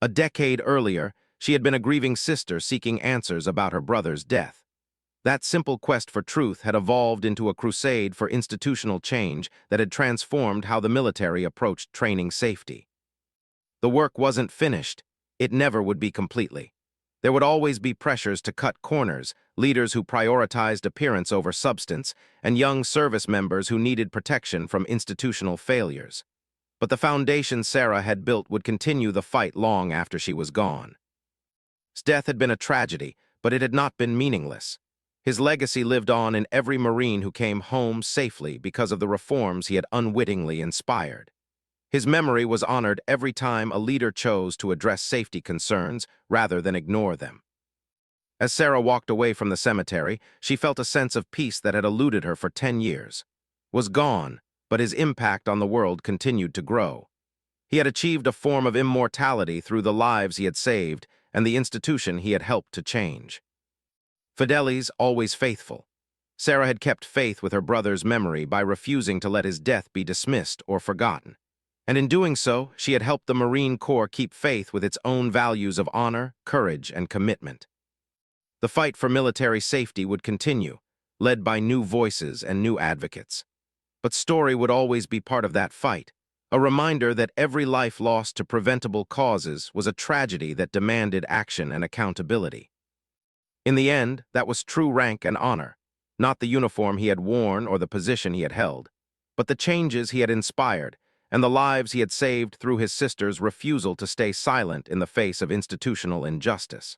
A decade earlier, she had been a grieving sister seeking answers about her brother's death. That simple quest for truth had evolved into a crusade for institutional change that had transformed how the military approached training safety. The work wasn't finished. It never would be completely. There would always be pressures to cut corners, leaders who prioritized appearance over substance, and young service members who needed protection from institutional failures. But the foundation Sarah had built would continue the fight long after she was gone. His death had been a tragedy, but it had not been meaningless. His legacy lived on in every Marine who came home safely because of the reforms he had unwittingly inspired. His memory was honored every time a leader chose to address safety concerns rather than ignore them. As Sarah walked away from the cemetery, she felt a sense of peace that had eluded her for 10 years. Was gone, but his impact on the world continued to grow. He had achieved a form of immortality through the lives he had saved and the institution he had helped to change. Fidelis, always faithful. Sarah had kept faith with her brother's memory by refusing to let his death be dismissed or forgotten. And in doing so, she had helped the Marine Corps keep faith with its own values of honor, courage, and commitment. The fight for military safety would continue, led by new voices and new advocates. But Story would always be part of that fight, a reminder that every life lost to preventable causes was a tragedy that demanded action and accountability. In the end, that was true rank and honor, not the uniform he had worn or the position he had held, but the changes he had inspired and the lives he had saved through his sister's refusal to stay silent in the face of institutional injustice.